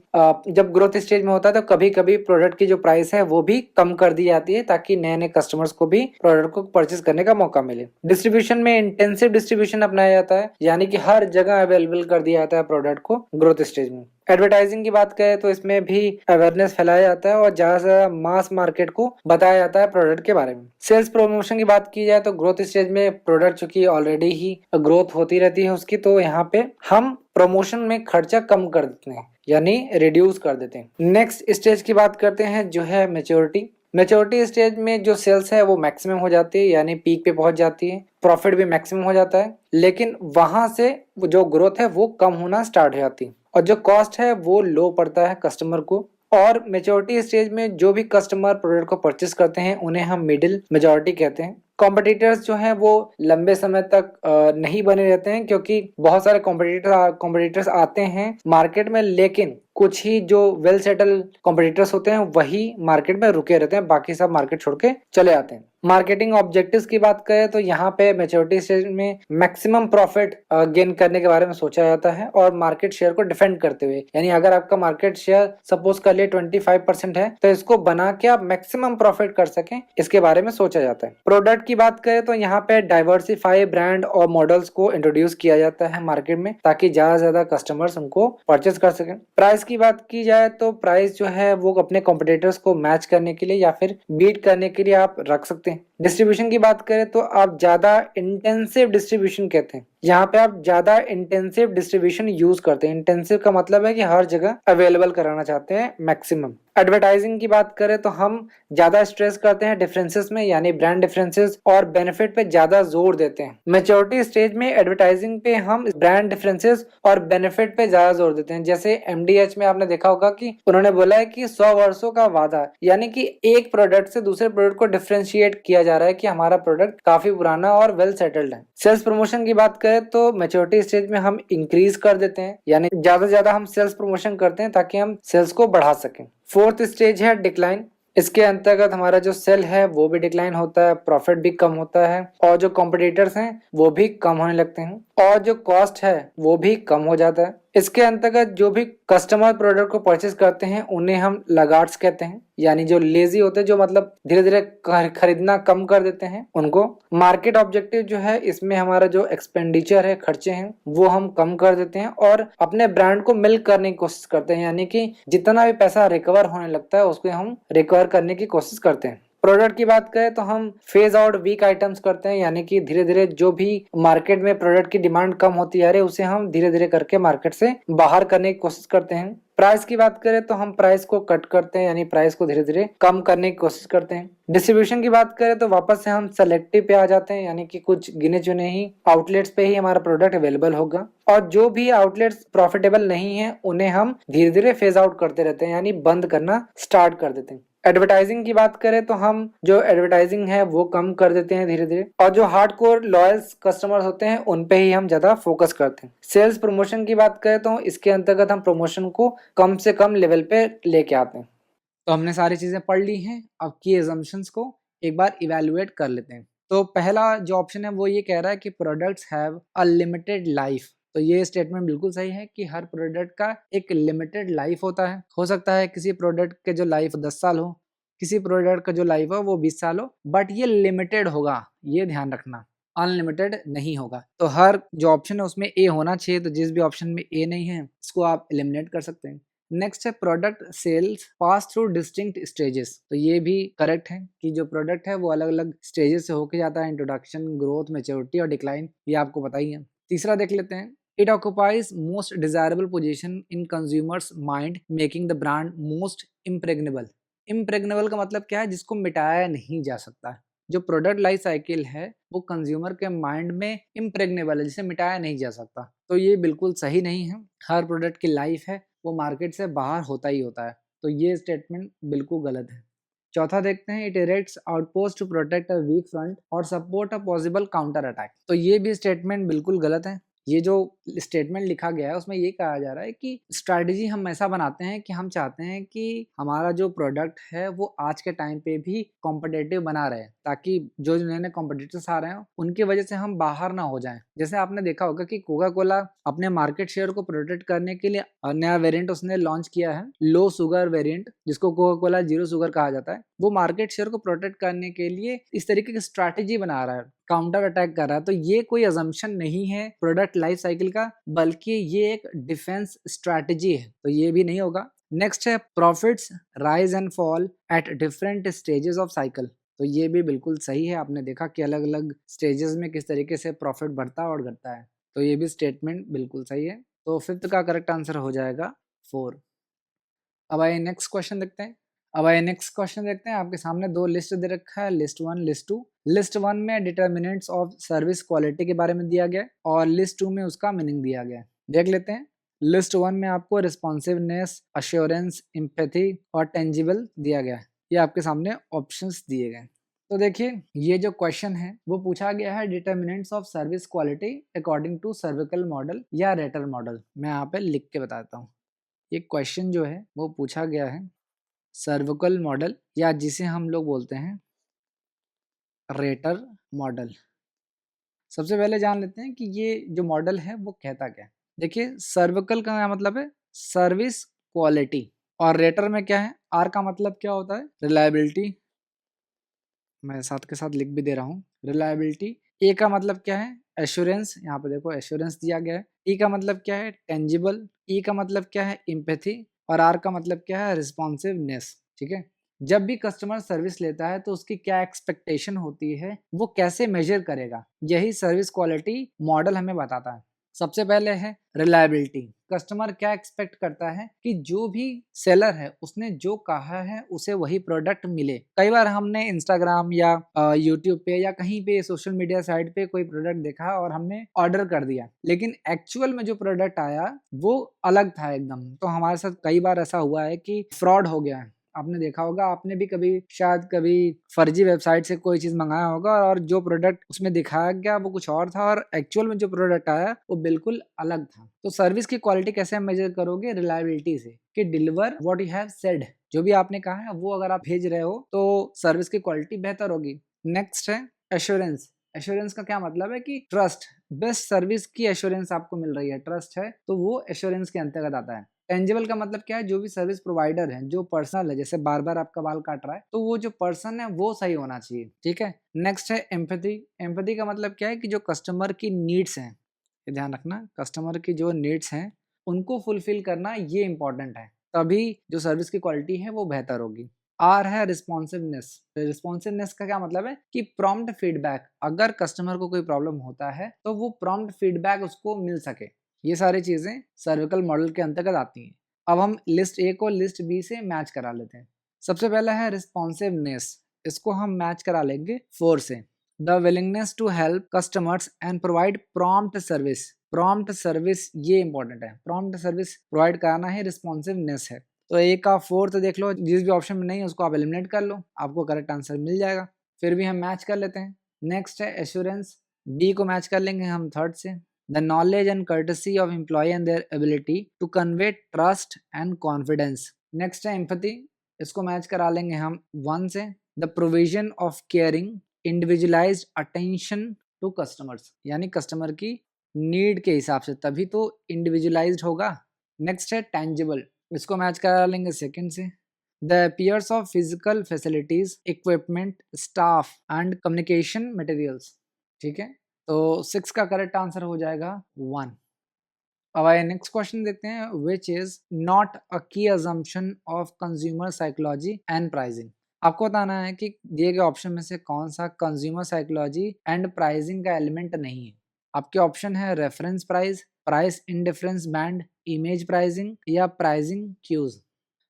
जब ग्रोथ स्टेज में होता है तो कभी कभी प्रोडक्ट की जो प्राइस है वो भी कम कर दी जाती है, ताकि नए नए कस्टमर्स को भी प्रोडक्ट को परचेज करने का मौका मिले। डिस्ट्रीब्यूशन में इंटेंसिव डिस्ट्रीब्यूशन अपनाया जाता है, यानी कि हर जगह अवेलेबल कर दिया जाता है प्रोडक्ट को ग्रोथ स्टेज में। एडवर्टाइजिंग की बात करें तो इसमें भी अवेयरनेस फैलाया जाता है और ज्यादा से ज्यादा मास मार्केट को बताया जाता है प्रोडक्ट के बारे में। सेल्स प्रमोशन की बात की जाए तो ग्रोथ स्टेज में प्रोडक्ट चूंकि ऑलरेडी ही ग्रोथ होती रहती है उसकी, तो यहाँ पे हम प्रमोशन में खर्चा कम कर देते हैं, यानी रिड्यूस कर देते हैं। नेक्स्ट स्टेज की बात करते हैं जो है मैच्योरिटी। मैच्योरिटी स्टेज में जो सेल्स है वो मैक्सिमम हो जाती है, यानी पीक पे पहुंच जाती है, प्रॉफिट भी मैक्सिमम हो जाता है, लेकिन वहां से जो ग्रोथ है वो कम होना स्टार्ट हो जाती है और जो कॉस्ट है वो लो पड़ता है कस्टमर को। और मेच्योरिटी स्टेज में जो भी कस्टमर प्रोडक्ट को परचेस करते हैं उन्हें हम मिडिल मेजॉरिटी कहते हैं। कॉम्पिटिटर्स जो हैं वो लंबे समय तक नहीं बने रहते हैं, क्योंकि बहुत सारे कॉम्पिटिटर्स आते हैं मार्केट में, लेकिन कुछ ही जो वेल सेटल कॉम्पिटिटर्स होते हैं वही मार्केट में रुके रहते हैं, बाकी सब मार्केट छोड़ के चले आते हैं। मार्केटिंग ऑब्जेक्टिव्स की बात करें तो यहाँ पे मैच्योरिटी स्टेज में मैक्सिमम प्रॉफिट गेन करने के बारे में सोचा जाता है और मार्केट शेयर को डिफेंड करते हुए, यानी अगर आपका मार्केट शेयर सपोज कर लिए 25% है तो इसको बना के आप मैक्सिमम प्रॉफिट कर सकें, इसके बारे में सोचा जाता है। प्रोडक्ट की बात करें तो यहाँ पे डाइवर्सिफाई ब्रांड और मॉडल्स को इंट्रोड्यूस किया जाता है मार्केट में, ताकि ज्यादा से ज्यादा कस्टमर्स उनको परचेज कर सकें। प्राइस की बात की जाए तो प्राइस जो है वो अपने कॉम्पिटिटर्स को मैच करने के लिए या फिर बीट करने के लिए आप रख सकते हैं। डिस्ट्रीब्यूशन की बात करें तो आप ज्यादा इंटेंसिव डिस्ट्रीब्यूशन कहते हैं, यहाँ पे आप ज्यादा इंटेंसिव डिस्ट्रीब्यूशन यूज करते हैं। इंटेंसिव का मतलब है कि हर जगह अवेलेबल कराना चाहते हैं मैक्सिमम। एडवर्टाइजिंग की बात करें तो हम ज्यादा स्ट्रेस करते हैं डिफरेंसेस में, यानी ब्रांड डिफरेंसेस और बेनिफिट पे ज्यादा जोर देते हैं। मैच्योरिटी स्टेज में एडवर्टाइजिंग पे हम ब्रांड डिफरेंसेस और बेनिफिट पे ज्यादा जोर देते हैं। जैसे एमडीएच में आपने देखा होगा कि उन्होंने बोला है कि 100 वर्षों का वादा, यानी कि एक प्रोडक्ट से दूसरे प्रोडक्ट को डिफरेंशिएट किया जा रहा है कि हमारा प्रोडक्ट काफी पुराना और वेल सेटल्ड है। सेल्स प्रमोशन की बात करें तो मैच्योरिटी स्टेज में हम इंक्रीज कर देते हैं, यानी ज्यादा से ज्यादा हम सेल्स प्रमोशन करते हैं ताकि हम सेल्स को बढ़ा सकें। फोर्थ स्टेज है डिक्लाइन। इसके अंतर्गत हमारा जो सेल है वो भी डिक्लाइन होता है, प्रॉफिट भी कम होता है और जो कॉम्पिटिटर्स हैं वो भी कम होने लगते हैं और जो कॉस्ट है वो भी कम हो जाता है। इसके अंतर्गत जो भी कस्टमर प्रोडक्ट को परचेज करते हैं उन्हें हम लगार्ड्स कहते हैं, यानी जो लेजी होते हैं, जो मतलब धीरे धीरे खरीदना कम कर देते हैं उनको। मार्केट ऑब्जेक्टिव जो है, इसमें हमारा जो एक्सपेंडिचर है, खर्चे हैं, वो हम कम कर देते हैं और अपने ब्रांड को मिल्क करने की कोशिश करते हैं, यानी कि जितना भी पैसा रिकवर होने लगता है उसको हम रिकवर करने की कोशिश करते हैं। प्रोडक्ट की बात करें तो हम फेज आउट वीक आइटम्स करते हैं, यानी कि धीरे धीरे जो भी मार्केट में प्रोडक्ट की डिमांड कम होती आ रही है उसे हम धीरे धीरे करके मार्केट से बाहर करने की कोशिश करते हैं। प्राइस की बात करें तो हम प्राइस को कट करते हैं, यानी प्राइस को धीरे धीरे कम करने की कोशिश करते हैं। डिस्ट्रीब्यूशन की बात करें तो वापस से हम सेलेक्टिव पे आ जाते हैं, यानी कि कुछ गिने चुने ही आउटलेट्स पे ही हमारा प्रोडक्ट अवेलेबल होगा और जो भी आउटलेट्स प्रॉफिटेबल नहीं है उन्हें हम धीरे धीरे फेज आउट करते रहते हैं, यानी बंद करना स्टार्ट कर देते हैं। एडवर्टाइजिंग की बात करें तो हम जो एडवर्टाइजिंग है वो कम कर देते हैं धीरे धीरे, और जो हार्ड कोर लॉयल कस्टमर्स होते हैं उन पे ही हम ज्यादा फोकस करते हैं। सेल्स प्रमोशन की बात करें तो इसके अंतर्गत हम प्रमोशन को कम से कम लेवल पे लेके आते हैं। तो हमने सारी चीजें पढ़ ली हैं, अब की एजम्पशंस को एक बार इवेलुएट कर लेते हैं। तो पहला जो ऑप्शन है वो ये कह रहा है कि products have a limited life. तो ये स्टेटमेंट बिल्कुल सही है कि हर प्रोडक्ट का एक लिमिटेड लाइफ होता है। हो सकता है किसी प्रोडक्ट के जो लाइफ 10 साल हो, किसी प्रोडक्ट का जो लाइफ हो वो 20 साल हो, बट ये लिमिटेड होगा, ये ध्यान रखना, अनलिमिटेड नहीं होगा। तो हर जो ऑप्शन है उसमें ए होना चाहिए, तो जिस भी ऑप्शन में ए नहीं है इसको आप एलिमिनेट कर सकते हैं। नेक्स्ट है product sales pass through distinct stages. तो ये भी करेक्ट है कि जो प्रोडक्ट है वो अलग अलग स्टेजेस से होके जाता है, इंट्रोडक्शन, ग्रोथ, मैच्योरिटी और डिक्लाइन, ये आपको पता ही है। तीसरा देख लेते हैं, it occupies most desirable position in consumers mind making the brand most impregnable. Impregnable का मतलब क्या है, जिसको मिटाया नहीं जा सकता है। जो प्रोडक्ट लाइफ साइकिल है वो कंज्यूमर के माइंड में इम्प्रेग्नेबल है, जिसे मिटाया नहीं जा सकता। तो ये बिल्कुल सही नहीं है। हर प्रोडक्ट की लाइफ है वो मार्केट से बाहर होता ही होता है, तो ये स्टेटमेंट बिल्कुल गलत है। चौथा देखते हैं, it erects outpost to protect a weak front और support a possible counter attack. तो ये भी स्टेटमेंट बिल्कुल गलत है। ये जो स्टेटमेंट लिखा गया है उसमें ये कहा जा रहा है कि स्ट्रैटेजी हम ऐसा बनाते हैं कि हम चाहते हैं कि हमारा जो प्रोडक्ट है वो आज के टाइम पे भी कॉम्पिटेटिव बना रहे, ताकि जो नए नए कॉम्पिटिटर्स आ रहे हैं उनकी वजह से हम बाहर ना हो जाएं। जैसे आपने देखा होगा कि कोका कोला अपने मार्केट शेयर को प्रोटेक्ट करने के लिए नया वेरिएंट उसने लॉन्च किया है, लो शुगर वेरिएंट, जिसको कोका कोला जीरो शुगर कहा जाता है। वो मार्केट शेयर को प्रोटेक्ट करने के लिए इस तरीके की स्ट्रैटेजी बना रहा है, काउंटर अटैक कर रहा है। तो ये कोई अजम्पशन नहीं है प्रोडक्ट लाइफ साइकिल का, बल्कि ये एक डिफेंस स्ट्रैटेजी है, तो ये भी नहीं होगा। नेक्स्ट है, profits rise and fall at different stages of cycle. तो ये भी बिल्कुल सही है। आपने देखा कि अलग अलग स्टेजेस में किस तरीके से प्रॉफिट बढ़ता है और घटता है, तो ये भी स्टेटमेंट बिल्कुल सही है। तो फिफ्थ का करेक्ट आंसर हो जाएगा 4। अब आइए नेक्स्ट क्वेश्चन देखते हैं। आपके सामने दो लिस्ट दे रखा है, लिस्ट 1, लिस्ट 2। लिस्ट 1 में डिटर्मिनेंट्स ऑफ सर्विस क्वालिटी के बारे में दिया गया है और लिस्ट 2 में उसका मीनिंग दिया गया है। देख लेते हैं। लिस्ट 1 में आपको रिस्पॉन्सिवनेस, अश्योरेंस, एम्पैथी और टेंजिबल दिया गया है। ये आपके सामने ऑप्शंस दिए गए। तो देखिए, ये जो क्वेश्चन है वो पूछा गया है determinants of service quality according to SERVQUAL model या रेटर मॉडल। मैं यहाँ पे लिख के बताता हूँ। ये क्वेश्चन जो है वो पूछा गया है सर्विकल मॉडल, या जिसे हम लोग बोलते हैं रेटर मॉडल। सबसे पहले जान लेते हैं कि ये जो मॉडल है वो कहता क्या है। देखिए, सर्विकल का क्या मतलब है, सर्विस क्वालिटी, और रेटर में क्या है, आर का मतलब क्या होता है, रिलायबिलिटी। मैं साथ के साथ लिख भी दे रहा हूँ, रिलायबिलिटी। ए का मतलब क्या है, एश्योरेंस, यहाँ पे देखो एश्योरेंस दिया गया है। ई का मतलब क्या है, टेंजिबल। ई का मतलब क्या है, इम्पैथी। और आर का मतलब क्या है, रिस्पॉन्सिवनेस। ठीक है। जब भी कस्टमर सर्विस लेता है तो उसकी क्या एक्सपेक्टेशन होती है, वो कैसे मेजर करेगा, यही सर्विस क्वालिटी मॉडल हमें बताता है। सबसे पहले है रिलायबिलिटी। कस्टमर क्या एक्सपेक्ट करता है कि जो भी सेलर है उसने जो कहा है उसे वही प्रोडक्ट मिले। कई बार हमने इंस्टाग्राम या यूट्यूब पे या कहीं पे सोशल मीडिया साइट पे कोई प्रोडक्ट देखा और हमने ऑर्डर कर दिया, लेकिन एक्चुअल में जो प्रोडक्ट आया वो अलग था एकदम। तो हमारे साथ कई बार ऐसा हुआ है कि फ्रॉड हो गया है। आपने देखा होगा, आपने भी कभी शायद कभी फर्जी वेबसाइट से कोई चीज मंगाया होगा और जो प्रोडक्ट उसमें दिखाया गया वो कुछ और था और एक्चुअल में जो प्रोडक्ट आया वो बिल्कुल अलग था। तो सर्विस की क्वालिटी कैसे मेजर करोगे, रिलायबिलिटी से, कि deliver what you have said, जो भी आपने कहा है वो अगर आप भेज रहे हो तो सर्विस की क्वालिटी बेहतर होगी। नेक्स्ट है एश्योरेंस। एश्योरेंस का क्या मतलब है कि ट्रस्ट, बेस्ट सर्विस की एश्योरेंस आपको मिल रही है, ट्रस्ट है तो वो एश्योरेंस के अंतर्गत आता है। टेंजिबल का मतलब क्या है, जो भी सर्विस प्रोवाइडर है, जो पर्सनल है, जैसे बार बार आपका बाल काट रहा है तो वो जो पर्सन है वो सही होना चाहिए, ठीक है। नेक्स्ट है एम्पैथी। एम्पैथी का मतलब क्या है कि जो कस्टमर की नीड्स हैं, ये ध्यान रखना, कस्टमर की जो नीड्स हैं उनको फुलफिल करना ये इंपॉर्टेंट है, तभी जो सर्विस की क्वालिटी है वो बेहतर होगी। आर है रिस्पॉन्सिवनेस। रिस्पॉन्सिवनेस का क्या मतलब है कि प्रॉम्प्ट फीडबैक, अगर कस्टमर को कोई प्रॉब्लम होता है तो वो प्रॉम्प्ट फीडबैक उसको मिल सके। ये सारी चीजें सर्विकल मॉडल के अंतर्गत आती हैं। अब हम लिस्ट ए को लिस्ट बी से मैच करा लेते हैं। सबसे पहला है रिस्पॉन्सिवनेस, इसको हम मैच करा लेंगे 4 से। The willingness to help customers and provide prompt service. Prompt service ये इंपॉर्टेंट है, प्रॉम्प्ट सर्विस प्रोवाइड कराना ही रिस्पॉन्सिवनेस है। तो ए का 4th देख लो, जिस भी ऑप्शन में नहीं है उसको आप एलिमिनेट कर लो, आपको करेक्ट आंसर मिल जाएगा। फिर भी हम मैच कर लेते हैं। नेक्स्ट है एश्योरेंस, बी को मैच कर लेंगे हम 3rd से। The knowledge and courtesy of employ and their ability to convey trust and confidence. Next है एम्पैथी, इसको मैच करा लेंगे हम 1 से। The provision of caring individualised attention to customers, यानी कस्टमर की नीड के हिसाब से, तभी तो इंडिविजुअलाइज्ड होगा। नेक्स्ट है टेंजिबल, इसको मैच करा लेंगे 2nd से। The appears of physical facilities, equipment, staff and communication materials, ठीक है। तो 6 का करेक्ट आंसर हो जाएगा 1। अब आइए नेक्स्ट क्वेश्चन देखते हैं, विच इज नॉट अ की assumption of consumer psychology and pricing. आपको बताना है कि दिए गए ऑप्शन में से कौन सा कंज्यूमर साइकोलॉजी एंड प्राइसिंग का एलिमेंट नहीं है। आपके ऑप्शन है reference price, price indifference band, image pricing या प्राइसिंग क्यूज।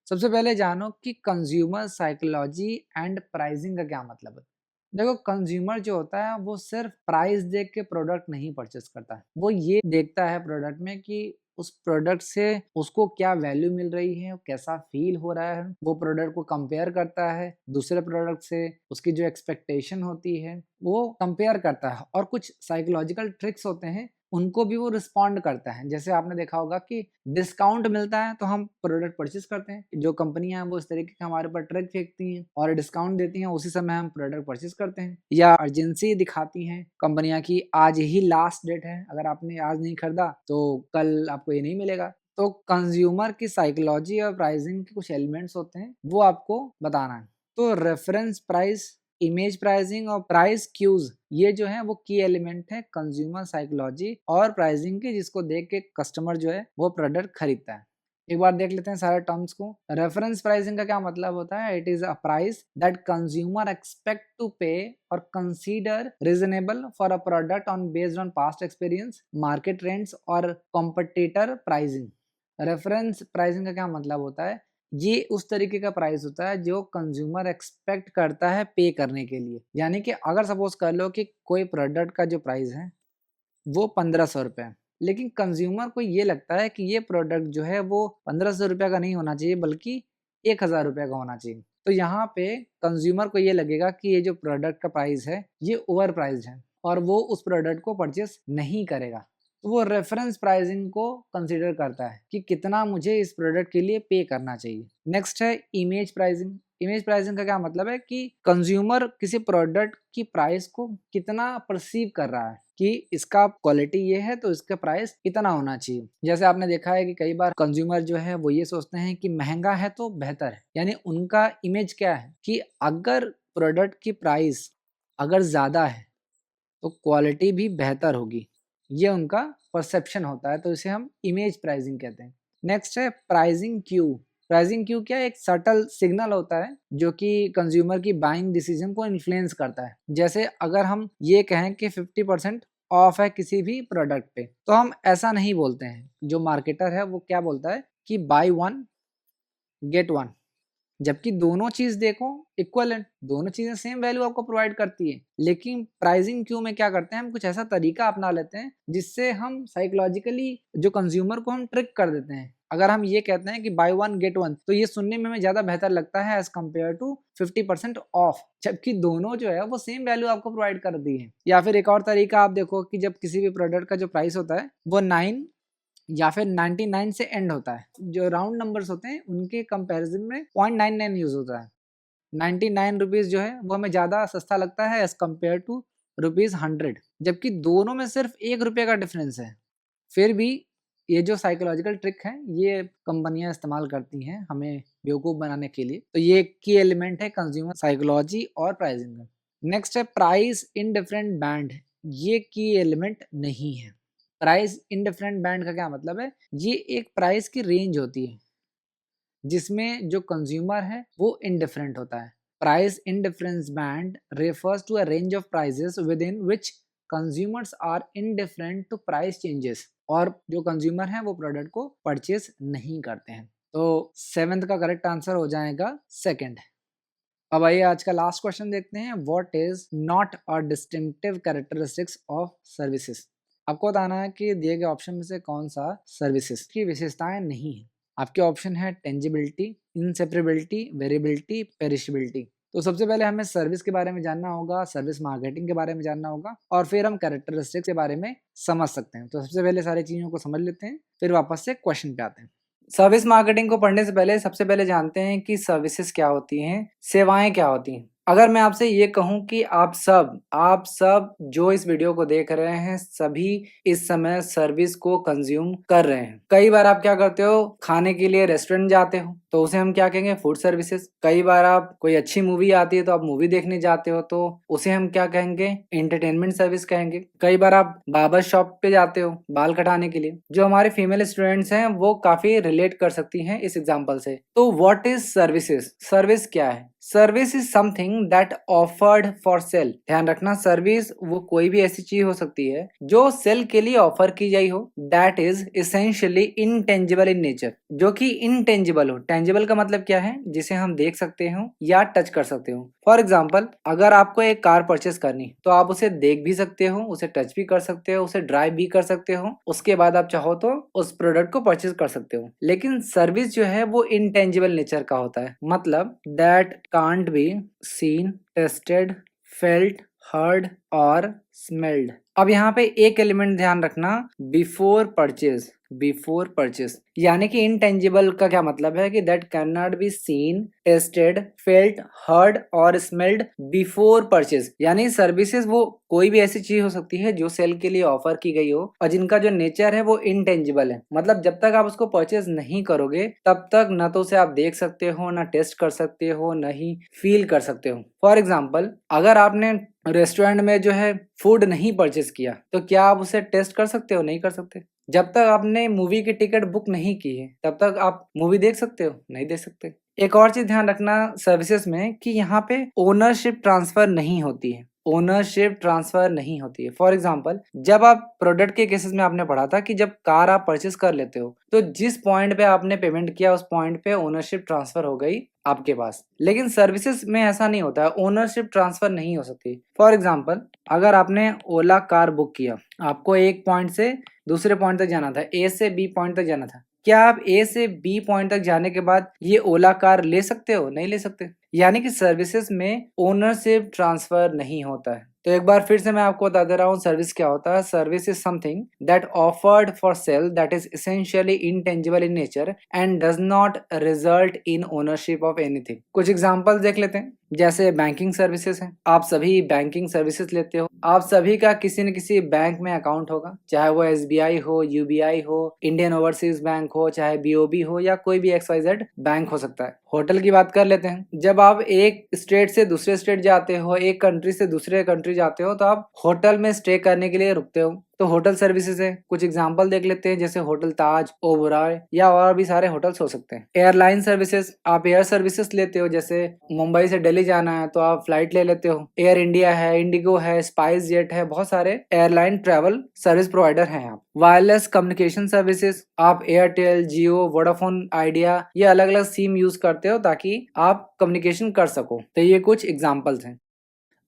सबसे पहले जानो कि कंज्यूमर साइकोलॉजी एंड प्राइसिंग का क्या मतलब है। देखो, कंज्यूमर जो होता है वो सिर्फ प्राइस देख के प्रोडक्ट नहीं परचेस करता है, वो ये देखता है प्रोडक्ट में कि उस प्रोडक्ट से उसको क्या वैल्यू मिल रही है, कैसा फील हो रहा है। वो प्रोडक्ट को कंपेयर करता है दूसरे प्रोडक्ट से, उसकी जो एक्सपेक्टेशन होती है वो कंपेयर करता है, और कुछ साइकोलॉजिकल ट्रिक्स होते हैं उनको भी वो रिस्पॉन्ड करता है। जैसे आपने देखा होगा कि डिस्काउंट मिलता है तो हम प्रोडक्ट परचेस करते हैं, जो कंपनियां हैं वो इस तरीके के हमारे ऊपर ट्रिक फेंकती हैं और डिस्काउंट देती हैं, उसी समय हम प्रोडक्ट परचेस करते हैं। या अर्जेंसी दिखाती हैं कंपनियां की आज ही लास्ट डेट है, अगर आपने आज नहीं खरीदा तो कल आपको ये नहीं मिलेगा। तो कंज्यूमर की साइकोलॉजी और प्राइसिंग के कुछ एलिमेंट्स होते हैं वो आपको बताना है। तो रेफरेंस प्राइस, इमेज प्राइसिंग और प्राइस क्यूज, ये जो है वो की एलिमेंट है कंज्यूमर साइकोलॉजी और प्राइसिंग के, जिसको देख के कस्टमर जो है वो प्रोडक्ट खरीदता है। एक बार देख लेते हैं सारे टर्म्स को। रेफरेंस प्राइसिंग का क्या मतलब होता है, it is a price that consumer expect to pay और consider reasonable for a product on based on past experience, market trends और कॉम्पिटिटर प्राइसिंग। रेफरेंस प्राइसिंग का क्या मतलब होता है, ये उस तरीके का प्राइस होता है जो कंज्यूमर एक्सपेक्ट करता है पे करने के लिए। यानी कि अगर सपोज कर लो कि कोई प्रोडक्ट का जो प्राइस है वो 1500 रुपये है, लेकिन कंज्यूमर को ये लगता है कि ये प्रोडक्ट जो है वो 1500 रुपये का नहीं होना चाहिए बल्कि 1000 रुपये का होना चाहिए। तो यहाँ पे कंज्यूमर को ये लगेगा कि ये जो प्रोडक्ट का प्राइस है ये ओवर प्राइस्ड है और वो उस प्रोडक्ट को परचेस नहीं करेगा। तो वो रेफरेंस प्राइसिंग को कंसीडर करता है कि कितना मुझे इस प्रोडक्ट के लिए पे करना चाहिए। नेक्स्ट है इमेज प्राइसिंग। इमेज प्राइसिंग का क्या मतलब है कि कंज्यूमर किसी प्रोडक्ट की प्राइस को कितना परसीव कर रहा है कि इसका क्वालिटी ये है तो इसका प्राइस इतना होना चाहिए। जैसे आपने देखा है कि कई बार कंज्यूमर जो है वो ये सोचते हैं कि महंगा है तो बेहतर है, यानी उनका इमेज क्या है कि अगर प्रोडक्ट की प्राइस अगर ज़्यादा है तो क्वालिटी भी बेहतर होगी, ये उनका परसेप्शन होता है, तो इसे हम इमेज प्राइसिंग कहते हैं। नेक्स्ट है प्राइसिंग क्यू। प्राइसिंग क्यू क्या है, एक सटल सिग्नल होता है जो कि कंज्यूमर की बाइंग डिसीजन को इन्फ्लुएंस करता है। जैसे अगर हम ये कहें कि 50% ऑफ है किसी भी प्रोडक्ट पे, तो हम ऐसा नहीं बोलते हैं। जो मार्केटर है वो क्या बोलता है कि बाय 1 गेट 1, जबकि दोनों चीज देखो इक्वल है, दोनों चीजें सेम वैल्यू आपको प्रोवाइड करती है। लेकिन प्राइसिंग क्यू में क्या करते हैं, हम कुछ ऐसा तरीका अपना लेते हैं जिससे हम साइकोलॉजिकली जो कंज्यूमर को हम ट्रिक कर देते हैं। अगर हम ये कहते हैं कि बाय 1 गेट 1, तो ये सुनने में हमें ज्यादा बेहतर लगता है एज कम्पेयर टू 50% ऑफ, जबकि दोनों जो है वो सेम वैल्यू आपको प्रोवाइड कर दी है। या फिर एक और तरीका आप देखो कि जब किसी भी प्रोडक्ट का जो प्राइस होता है वो 9 या फिर 99 से एंड होता है, जो राउंड नंबर्स होते हैं उनके कंपैरिजन में 0.99 यूज होता है। 99 रुपीज जो है वो हमें ज़्यादा सस्ता लगता है एज कम्पेयर टू ₹100, जबकि दोनों में सिर्फ ₹1 का डिफरेंस है। फिर भी ये जो साइकोलॉजिकल ट्रिक है, ये कंपनियां इस्तेमाल करती हैं हमें बेवकूफ़ बनाने के लिए। तो ये एक की एलिमेंट है कंज्यूमर साइकोलॉजी और प्राइसिंग का। नेक्स्ट है प्राइस इन डिफरेंट बैंड। ये की एलिमेंट नहीं है। प्राइस इन डिफरेंट बैंड का क्या मतलब है? ये एक प्राइस की रेंज होती है जिसमें जो कंज्यूमर है वो इनडिफरेंट होता है। Price indifference band refers to a range of prices within which consumers are indifferent to price changes, और जो कंज्यूमर हैं वो प्रोडक्ट को परचेज नहीं करते हैं। तो 7th का करेक्ट आंसर हो जाएगा सेकंड। अब आइए आज का लास्ट क्वेश्चन देखते हैं। What is not a distinctive characteristics of services. आपको बताना है कि दिए गए ऑप्शन में से कौन सा सर्विसेज की विशेषताएं नहीं है। आपके ऑप्शन है टेंजिबिलिटी, इनसेपरेबिलिटी, वेरिएबिलिटी, पेरिशेबिलिटी। तो सबसे पहले हमें सर्विस के बारे में जानना होगा, सर्विस मार्केटिंग के बारे में जानना होगा, और फिर हम कैरेक्टरिस्टिक्स के बारे में समझ सकते हैं। तो सबसे पहले सारी चीज़ों को समझ लेते हैं, फिर वापस से क्वेश्चन पे आते हैं। सर्विस मार्केटिंग को पढ़ने से पहले सबसे पहले जानते हैं कि सर्विसेज क्या होती हैं, सेवाएं क्या होती हैं। अगर मैं आपसे ये कहूं कि आप सब जो इस वीडियो को देख रहे हैं सभी इस समय सर्विस को कंज्यूम कर रहे हैं। कई बार आप क्या करते हो, खाने के लिए रेस्टोरेंट जाते हो तो उसे हम क्या कहेंगे, फूड सर्विसेज। कई बार आप कोई अच्छी मूवी आती है तो आप मूवी देखने जाते हो तो उसे हम क्या कहेंगे, एंटरटेनमेंट सर्विस कहेंगे। कई बार आप बार्बर शॉप पे जाते हो बाल कटाने के लिए। जो हमारे फीमेल स्टूडेंट्स हैं वो काफी रिलेट कर सकती हैं इस एग्जाम्पल से। तो व्हाट इज सर्विसेज? सर्विस क्या है? Service is something that offered for sale. ध्यान रखना, सर्विस वो कोई भी ऐसी चीज हो सकती है जो सेल के लिए ऑफर की गई हो। That is essentially intangible in nature, जो कि इनटेंजिबल हो। टेंजिबल का मतलब क्या है? जिसे हम देख सकते हो या टच कर सकते हो। फॉर एग्जाम्पल, अगर आपको एक कार परचेस करनी तो आप उसे देख भी सकते हो, उसे टच भी कर सकते हो, उसे ड्राइव भी कर सकते हो, उसके बाद आप चाहो तो उस प्रोडक्ट को परचेस कर सकते हो। लेकिन सर्विस जो है वो इनटेंजिबल नेचर का होता है, मतलब that can't be seen, tasted, felt, heard और स्मेल्ड। अब यहाँ पे एक एलिमेंट ध्यान रखना, बिफोर परचेज। बिफोर परचेज यानी कि इनटेंजिबल का क्या मतलब है कि that can not be seen, tasted, felt, heard और स्मेल्ड बिफोर परचेज। यानी सर्विसेज वो कोई भी ऐसी चीज हो सकती है जो सेल के लिए ऑफर की गई हो और जिनका जो नेचर है वो इनटेंजिबल है। मतलब जब तक आप उसको परचेज नहीं करोगे तब तक न तो उसे आप देख सकते हो, ना टेस्ट कर सकते हो, न ही फील कर सकते हो। फॉर एग्जाम्पल, अगर आपने रेस्टोरेंट में जो है फूड नहीं परचेज किया तो क्या आप उसे टेस्ट कर सकते हो? नहीं कर सकते। जब तक आपने मूवी की टिकट बुक नहीं की है तब तक आप मूवी देख सकते हो? नहीं देख सकते। एक और चीज ध्यान रखना सर्विसेज में कि यहाँ पे ओनरशिप ट्रांसफर नहीं होती है। ओनरशिप ट्रांसफर नहीं होती है। फॉर एग्जाम्पल, जब आप प्रोडक्ट के केसेस में आपने पढ़ा था कि जब कार आप परचेस कर लेते हो तो जिस पॉइंट पे आपने पेमेंट किया उस पॉइंट पे ओनरशिप ट्रांसफर हो गई आपके पास। लेकिन सर्विसेज में ऐसा नहीं होता है, ओनरशिप ट्रांसफर नहीं हो सकती। फॉर एग्जाम्पल, अगर आपने ओला कार बुक किया, आपको एक पॉइंट से दूसरे पॉइंट तक जाना था, ए से बी पॉइंट तक जाना था, क्या आप ए से बी पॉइंट तक जाने के बाद ये ओला कार ले सकते हो? नहीं ले सकते। यानी कि सर्विसेज में ओनरशिप ट्रांसफर नहीं होता है। तो एक बार फिर से मैं आपको बता दे रहा हूँ सर्विस क्या होता है। Service is something that offered for sale that is essentially intangible in nature and does not result in ownership of anything. कुछ एग्जांपल देख लेते हैं। जैसे बैंकिंग सर्विसेज हैं, आप सभी बैंकिंग सर्विसेज लेते हो, आप सभी का किसी न किसी बैंक में अकाउंट होगा, चाहे वो एसबीआई हो, यूबीआई हो, इंडियन ओवरसीज बैंक हो, चाहे बीओबी हो या कोई भी XYZ बैंक हो सकता है। होटल की बात कर लेते हैं। जब आप एक स्टेट से दूसरे स्टेट जाते हो, एक कंट्री से दूसरे कंट्री जाते हो तो आप होटल में स्टे करने के लिए रुकते हो, तो होटल सर्विसेज है। कुछ एग्जांपल देख लेते हैं, जैसे होटल ताज, ओबराय या और भी सारे होटल्स हो सकते हैं। एयरलाइन सर्विसेज, आप एयर सर्विसेज लेते हो, जैसे मुंबई से दिल्ली जाना है तो आप फ्लाइट ले लेते हो। एयर इंडिया है, इंडिगो है, स्पाइस जेट है, बहुत सारे एयरलाइन ट्रैवल सर्विस प्रोवाइडर हैं। आप वायरलेस कम्युनिकेशन सर्विसेज, आप एयरटेल, जियो, वोडाफोन आइडिया ये अलग अलग सिम यूज करते हो ताकि आप कम्युनिकेशन कर सको। तो ये कुछ एग्जाम्पल्स हैं।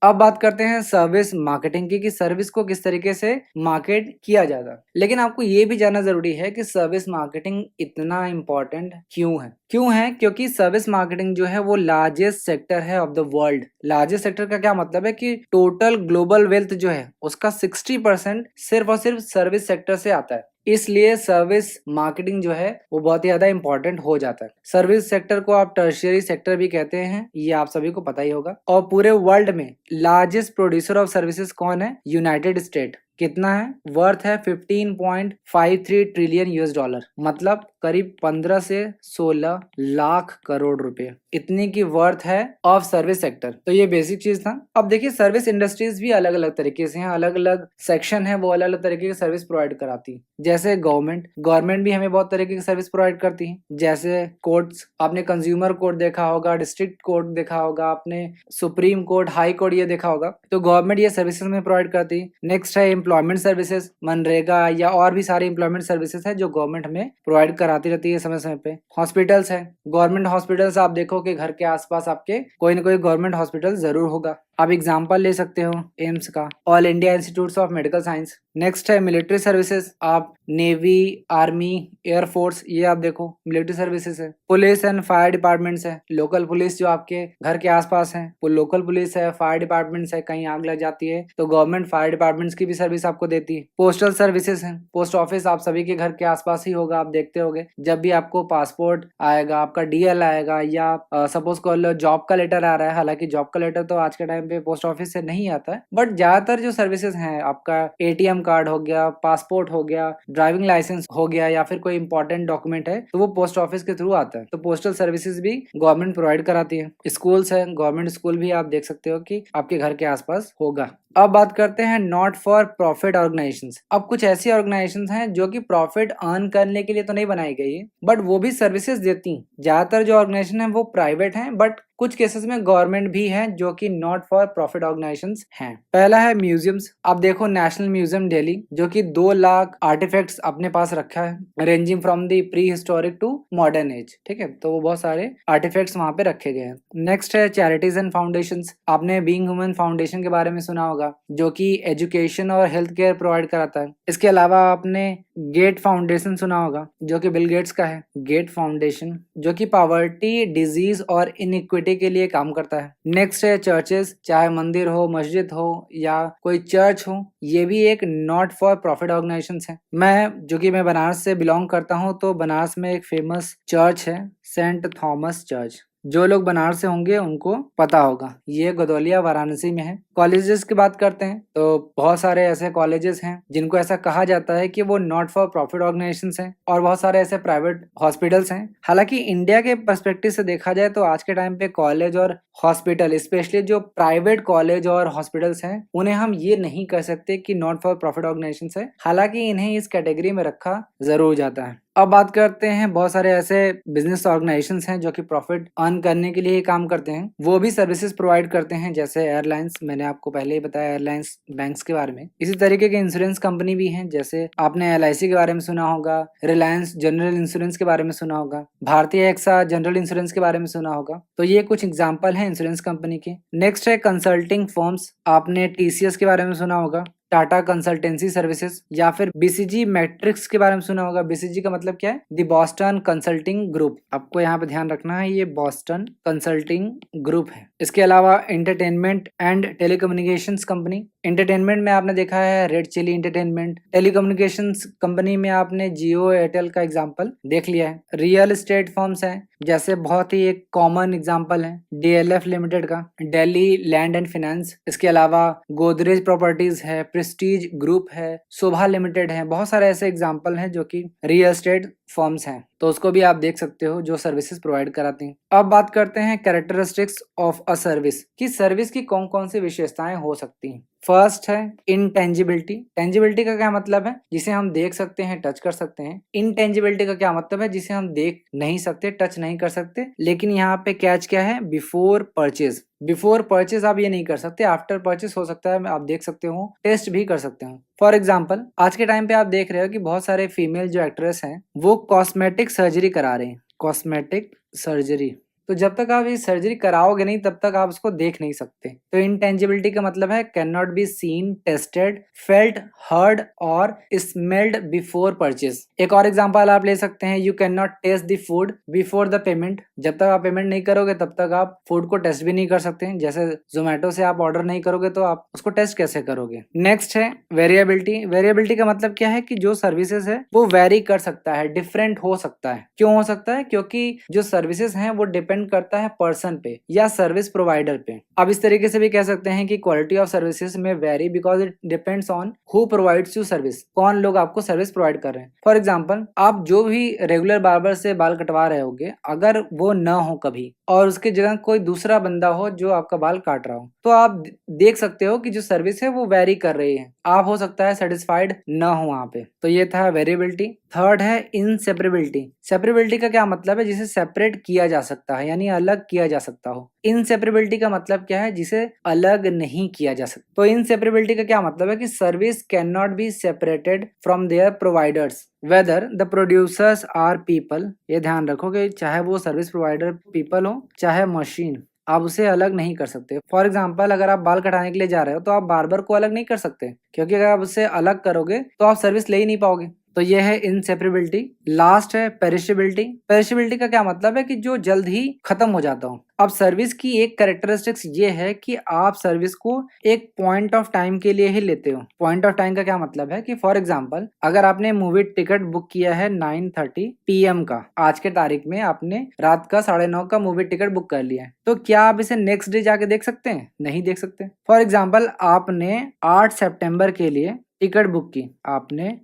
अब बात करते हैं सर्विस मार्केटिंग की, कि सर्विस को किस तरीके से मार्केट किया जाता है। लेकिन आपको ये भी जानना जरूरी है कि सर्विस मार्केटिंग इतना इम्पोर्टेंट क्यों है? क्योंकि सर्विस मार्केटिंग जो है वो लार्जेस्ट सेक्टर है of the world. Largest sector का क्या मतलब है कि टोटल ग्लोबल वेल्थ जो है उसका 60% सिर्फ और सिर्फ सर्विस सेक्टर से आता है। इसलिए सर्विस मार्केटिंग जो है वो बहुत ही ज्यादा इंपॉर्टेंट हो जाता है। सर्विस सेक्टर को आप टर्शियरी सेक्टर भी कहते हैं, ये आप सभी को पता ही होगा। और पूरे वर्ल्ड में लार्जेस्ट प्रोड्यूसर ऑफ सर्विसेज कौन है? United state. कितना है? वर्थ है 15.53 ट्रिलियन यूएस डॉलर, मतलब करीब 15 से 16 लाख करोड़ रुपए, इतनी की वर्थ है ऑफ सर्विस सेक्टर। तो ये बेसिक चीज था। अब देखिए सर्विस इंडस्ट्रीज भी अलग अलग तरीके से हैं, अलग अलग सेक्शन है, वो अलग अलग तरीके की सर्विस प्रोवाइड कराती है। जैसे गवर्नमेंट भी हमें बहुत तरीके की सर्विस प्रोवाइड करती है। जैसे कोर्ट्स, आपने कंज्यूमर कोर्ट देखा होगा, डिस्ट्रिक्ट कोर्ट देखा होगा, आपने सुप्रीम कोर्ट, हाई कोर्ट ये देखा होगा। तो गवर्नमेंट ये सर्विसेज में प्रोवाइड करती है। नेक्स्ट है एम्प्लॉयमेंट सर्विसेज, मनरेगा या और भी सारे एम्प्लॉयमेंट सर्विसेज है जो गवर्नमेंट हमें प्रोवाइड कराती रहती है समय समय पे। हॉस्पिटल्स है, गवर्नमेंट हॉस्पिटल्स आप देखो कि घर के आसपास आपके कोई ना कोई गवर्नमेंट हॉस्पिटल जरूर होगा। आप एग्जांपल ले सकते हो एम्स का, all India institute of medical science. Next है मिलिट्री सर्विसेज, आप नेवी, आर्मी, एयरफोर्स, ये आप देखो मिलिट्री सर्विसेज है। पुलिस एंड फायर डिपार्टमेंट्स है, लोकल पुलिस जो आपके घर के आसपास है वो लोकल पुलिस है। फायर डिपार्टमेंट्स है, कहीं आग लग जाती है तो गवर्नमेंट फायर डिपार्टमेंट्स की भी सर्विस आपको देती है। पोस्टल सर्विसेज है, पोस्ट ऑफिस आप सभी के घर के आसपास ही होगा, आप देखते होगे जब भी आपको पासपोर्ट आएगा, आपका डीएल आएगा, या सपोज कॉल लो जॉब का लेटर आ रहा है। हालांकि जॉब का लेटर तो आज के टाइम पे पोस्ट ऑफिस से नहीं आता है, बट ज्यादातर जो सर्विसेज हैं, आपका एटीएम कार्ड हो गया, पासपोर्ट हो गया, ड्राइविंग लाइसेंस हो गया, या फिर कोई इंपॉर्टेंट डॉक्यूमेंट है तो वो पोस्ट ऑफिस के थ्रू आता है। तो पोस्टल सर्विसेज भी गवर्नमेंट प्रोवाइड कराती है। स्कूल्स है, गवर्नमेंट स्कूल भी आप देख सकते हो कि आपके घर के आसपास होगा। अब बात करते हैं नॉट फॉर प्रॉफिट ऑर्गेनाइजेशंस। अब कुछ ऐसी ऑर्गेनाइजेशंस हैं जो कि प्रॉफिट अर्न करने के लिए तो नहीं बनाई गई है, बट वो भी सर्विसेज देती हैं। ज्यादातर जो ऑर्गेनाइजेशन है वो प्राइवेट हैं, बट कुछ केसेस में गवर्नमेंट भी है जो कि नॉट फॉर प्रॉफिट ऑर्गेनाइजेशंस हैं। पहला है म्यूजियम्स। आप देखो नेशनल म्यूजियम दिल्ली जो कि 2 लाख आर्टिफैक्ट्स अपने पास रखा है, ranging from the prehistoric to modern age. ठीक है, तो वो बहुत सारे आर्टिफैक्ट्स वहां पे रखे गए हैं। नेक्स्ट है चैरिटीज एंड फाउंडेशंस। आपने बीइंग ह्यूमन फाउंडेशन के बारे में सुना होगा जो कि एजुकेशन और हेल्थ केयर प्रोवाइड कराता है। इसके अलावा आपने गेट फाउंडेशन सुना होगा जो कि बिल गेट्स का है। गेट फाउंडेशन जो कि पॉवर्टी, डिजीज और इनइक्विटी के लिए काम करता है। नेक्स्ट है चर्चेस, चाहे मंदिर हो, मस्जिद हो या कोई चर्च हो, ये भी एक नॉट फॉर प्रॉफिट ऑर्गेनाइजेशन है। मैं बनारस से बिलोंग करता हूँ, तो बनारस में एक फेमस चर्च है सेंट थॉमस चर्च। जो लोग बनारस से होंगे उनको पता होगा, ये गदौलिया वाराणसी में है। कॉलेजेस की बात करते हैं तो बहुत सारे ऐसे कॉलेजेस हैं जिनको ऐसा कहा जाता है कि वो नॉट फॉर प्रॉफिट ऑर्गेनाइजेशंस हैं, और बहुत सारे ऐसे प्राइवेट हॉस्पिटल्स हैं। हालांकि इंडिया के पर्सपेक्टिव से देखा जाए तो आज के टाइम पे कॉलेज और हॉस्पिटल, स्पेशली जो प्राइवेट कॉलेज और हॉस्पिटल्स हैं, उन्हें हम ये नहीं कह सकते कि नॉट फॉर प्रॉफिट ऑर्गेनाइजेशंस है। हालांकि इन्हें इस कैटेगरी में रखा जरूर जाता है। अब बात करते हैं बहुत सारे ऐसे बिजनेस ऑर्गेनाइजेशंस हैं जो कि प्रॉफिट अर्न करने के लिए काम करते हैं, वो भी सर्विसेज प्रोवाइड करते हैं। जैसे एयरलाइंस, मैंने आपको पहले ही बताया एयरलाइंस, बैंक्स के बारे में। इसी तरीके के इंश्योरेंस कंपनी भी हैं, जैसे आपने एलआईसी के बारे में सुना होगा, रिलायंस जनरल इंश्योरेंस के बारे में सुना होगा, भारतीय एक्सा जनरल इंश्योरेंस के बारे में सुना होगा। तो ये कुछ एग्जाम्पल है इंश्योरेंस कंपनी के। नेक्स्ट है कंसल्टिंग फर्म्स। आपने टीसीएस के बारे में सुना होगा, टाटा कंसल्टेंसी सर्विसेज, या फिर बीसीजी मैट्रिक्स के बारे में सुना होगा। बीसीजी का मतलब क्या है? दी बॉस्टन कंसल्टिंग ग्रुप। आपको यहाँ पे ध्यान रखना है, ये बॉस्टन कंसल्टिंग ग्रुप है। इसके अलावा entertainment and telecommunications company. Entertainment में आपने देखा है Red Chilli Entertainment. Telecommunications company में आपने जियो, एयरटेल का एग्जाम्पल देख लिया है। रियल एस्टेट फर्म्स है, जैसे बहुत ही एक कॉमन एग्जाम्पल है डीएलएफ लिमिटेड का, दिल्ली लैंड एंड फाइनेंस। इसके अलावा गोदरेज प्रॉपर्टीज है, प्रेस्टीज ग्रुप है, शोभा लिमिटेड है। बहुत सारे ऐसे एग्जाम्पल हैं जो कि रियल एस्टेट फर्म्स हैं, तो उसको भी आप देख सकते हो जो सर्विसेज प्रोवाइड कराती हैं। अब बात करते हैं कैरेक्टरिस्टिक्स ऑफ अ सर्विस, कि सर्विस की कौन कौन सी विशेषताएं हो सकती हैं। फर्स्ट है इनटेंजिबिलिटी। टेंजिबिलिटी का क्या मतलब है? जिसे हम देख सकते हैं, टच कर सकते हैं। इनटेंजिबिलिटी का क्या मतलब है? जिसे हम देख नहीं सकते, टच नहीं कर सकते। लेकिन यहाँ पे कैच क्या है? Before purchase. बिफोर परचेज आप ये नहीं कर सकते, आफ्टर परचेज हो सकता है आप देख सकते हो, टेस्ट भी कर सकते हो। फॉर एग्जाम्पल आज के टाइम पे आप देख रहे हो कि बहुत सारे फीमेल जो एक्ट्रेस हैं वो कॉस्मेटिक सर्जरी करा रहे हैं। कॉस्मेटिक सर्जरी, तो जब तक आप ये सर्जरी कराओगे नहीं तब तक आप उसको देख नहीं सकते। तो इंटेंजिबिलिटी का मतलब है can not be seen, tasted, felt, heard और स्मेल्ड बिफोर परचेज। एक और एग्जांपल आप ले सकते हैं, you can not taste the food before the payment. जब तक आप पेमेंट नहीं करोगे तब तक आप फूड को टेस्ट भी नहीं कर सकते। जैसे जोमेटो से आप ऑर्डर नहीं करोगे तो आप उसको टेस्ट कैसे करोगे। नेक्स्ट है वेरिएबिलिटी। वेरिएबिलिटी का मतलब क्या है कि जो सर्विसेज है वो वेरी कर सकता है, डिफरेंट हो सकता है। क्यों हो सकता है? क्योंकि जो सर्विसेज हैं वो डिपेंड करता है पर्सन पे या सर्विस प्रोवाइडर पे। अब इस तरीके से भी कह सकते हैं कि क्वालिटी ऑफ सर्विसेज में very because it depends on who provides you service. कौन लोग आपको सर्विस प्रोवाइड कर रहे हैं। फॉर एग्जाम्पल, आप जो भी रेगुलर बार्बर से बाल कटवा रहे होगे, अगर वो न हो कभी और उसकी जगह कोई दूसरा बंदा हो जो आपका बाल काट रहा हो, तो आप देख सकते हो कि जो सर्विस है वो वेरी कर रही है। आप हो सकता है सेटिस्फाइड न हो वहां पे। तो ये था वेरिएबिलिटी। थर्ड है इनसेपरेबिलिटी। सेपरेबिलिटी का क्या मतलब है? जिसे सेपरेट किया जा सकता है, यानी अलग किया जा सकता हो। इनसेपरेबिलिटी का मतलब क्या है? जिसे अलग नहीं किया जा सकता। तो इनसेपरेबिलिटी का क्या मतलब है कि service can not be separated from their providers whether the producers are people. ये ध्यान रखो कि चाहे वो सर्विस प्रोवाइडर पीपल हो चाहे मशीन, आप उसे अलग नहीं कर सकते। फॉर एग्जाम्पल, अगर आप बाल कटाने के लिए जा रहे हो तो आप बार्बर को अलग नहीं कर सकते, क्योंकि अगर आप उससे अलग करोगे तो आप सर्विस ले ही नहीं पाओगे। तो ये है इनसेपरेबिलिटी। लास्ट है पेरिशेबिलिटी। पेरिशेबिलिटी का क्या मतलब है कि जो जल्द ही खत्म हो जाता हो। अब सर्विस की एक कैरेक्टरिस्टिक्स ये है कि आप सर्विस को एक पॉइंट ऑफ टाइम के लिए ही लेते हो। पॉइंट ऑफ टाइम का क्या मतलब है कि फॉर एग्जांपल, अगर आपने मूवी टिकट बुक किया है 9:30 PM का, आज के तारीख में आपने रात का 9:30 का मूवी टिकट बुक कर लिया है, तो क्या आप इसे नेक्स्ट डे जाके देख सकते हैं? नहीं देख सकते। फॉर एग्जाम्पल, आपने 8 सितंबर के लिए टिकट बुक की, आपने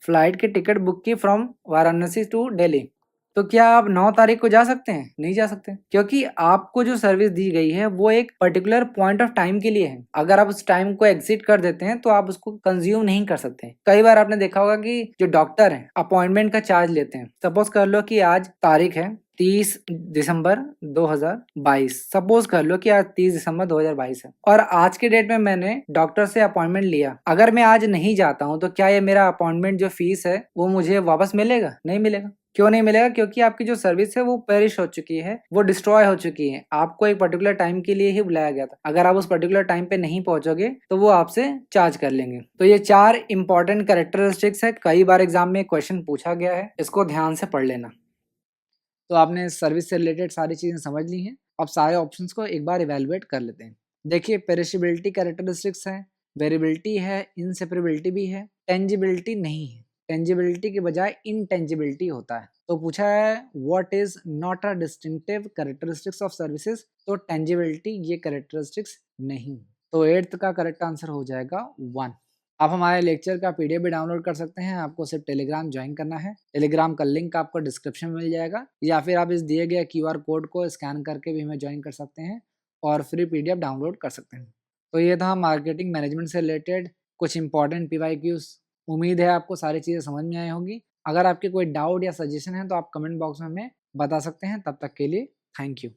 फ्लाइट की टिकट बुक की फ्रॉम वाराणसी टू दिल्ली, तो क्या आप 9 तारीख को जा सकते हैं? नहीं जा सकते, क्योंकि आपको जो सर्विस दी गई है वो एक पर्टिकुलर पॉइंट ऑफ टाइम के लिए है। अगर आप उस टाइम को एग्जिट कर देते हैं तो आप उसको कंज्यूम नहीं कर सकते। कई बार आपने देखा होगा कि जो डॉक्टर हैं अपॉइंटमेंट का चार्ज लेते हैं। सपोज कर लो कि आज तारीख है 30 दिसंबर 2022। सपोज कर लो कि आज 30 दिसंबर 2022 है और आज के डेट में मैंने डॉक्टर से अपॉइंटमेंट लिया। अगर मैं आज नहीं जाता हूं तो क्या ये मेरा अपॉइंटमेंट जो फीस है वो मुझे वापस मिलेगा? नहीं मिलेगा। क्यों नहीं मिलेगा? क्योंकि आपकी जो सर्विस है वो पेरिश हो चुकी है, वो डिस्ट्रॉय हो चुकी है। आपको एक पर्टिकुलर टाइम के लिए ही बुलाया गया था। अगर आप उस पर्टिकुलर टाइम पे नहीं पहुंचोगे तो वो आपसे चार्ज कर लेंगे। तो ये 4 इंपॉर्टेंट कैरेक्टरिस्टिक्स है। कई बार एग्जाम में क्वेश्चन पूछा गया है, इसको ध्यान से पढ़ लेना। तो आपने सर्विस से रिलेटेड सारी चीज़ें समझ ली हैं। अब सारे ऑप्शंस को एक बार इवैल्यूएट कर लेते हैं। देखिए, पेरिशेबिलिटी कैरेक्टरिस्टिक्स है, वेरिएबिलिटी है, इनसेपरेबिलिटी भी है, टेंजिबिलिटी नहीं है। टेंजिबिलिटी के बजाय इनटेंजिबिलिटी होता है। तो पूछा है what is not a distinctive characteristics of services, तो टेंजिबिलिटी ये कैरेक्टरिस्टिक्स नहीं। तो 8th का करेक्ट आंसर हो जाएगा 1। आप हमारे लेक्चर का पीडीएफ भी डाउनलोड कर सकते हैं। आपको सिर्फ टेलीग्राम ज्वाइन करना है। टेलीग्राम का लिंक आपको डिस्क्रिप्शन में मिल जाएगा, या फिर आप इस दिए गए क्यूआर कोड को स्कैन करके भी हमें ज्वाइन कर सकते हैं और फ्री पीडीएफ डाउनलोड कर सकते हैं। तो ये था मार्केटिंग मैनेजमेंट से रिलेटेड कुछ इंपॉर्टेंट पीवाईक्यूज। उम्मीद है आपको सारी चीज़ें समझ में आई होंगी। अगर आपके कोई डाउट या सजेशन है तो आप कमेंट बॉक्स में हमें बता सकते हैं। तब तक के लिए थैंक यू।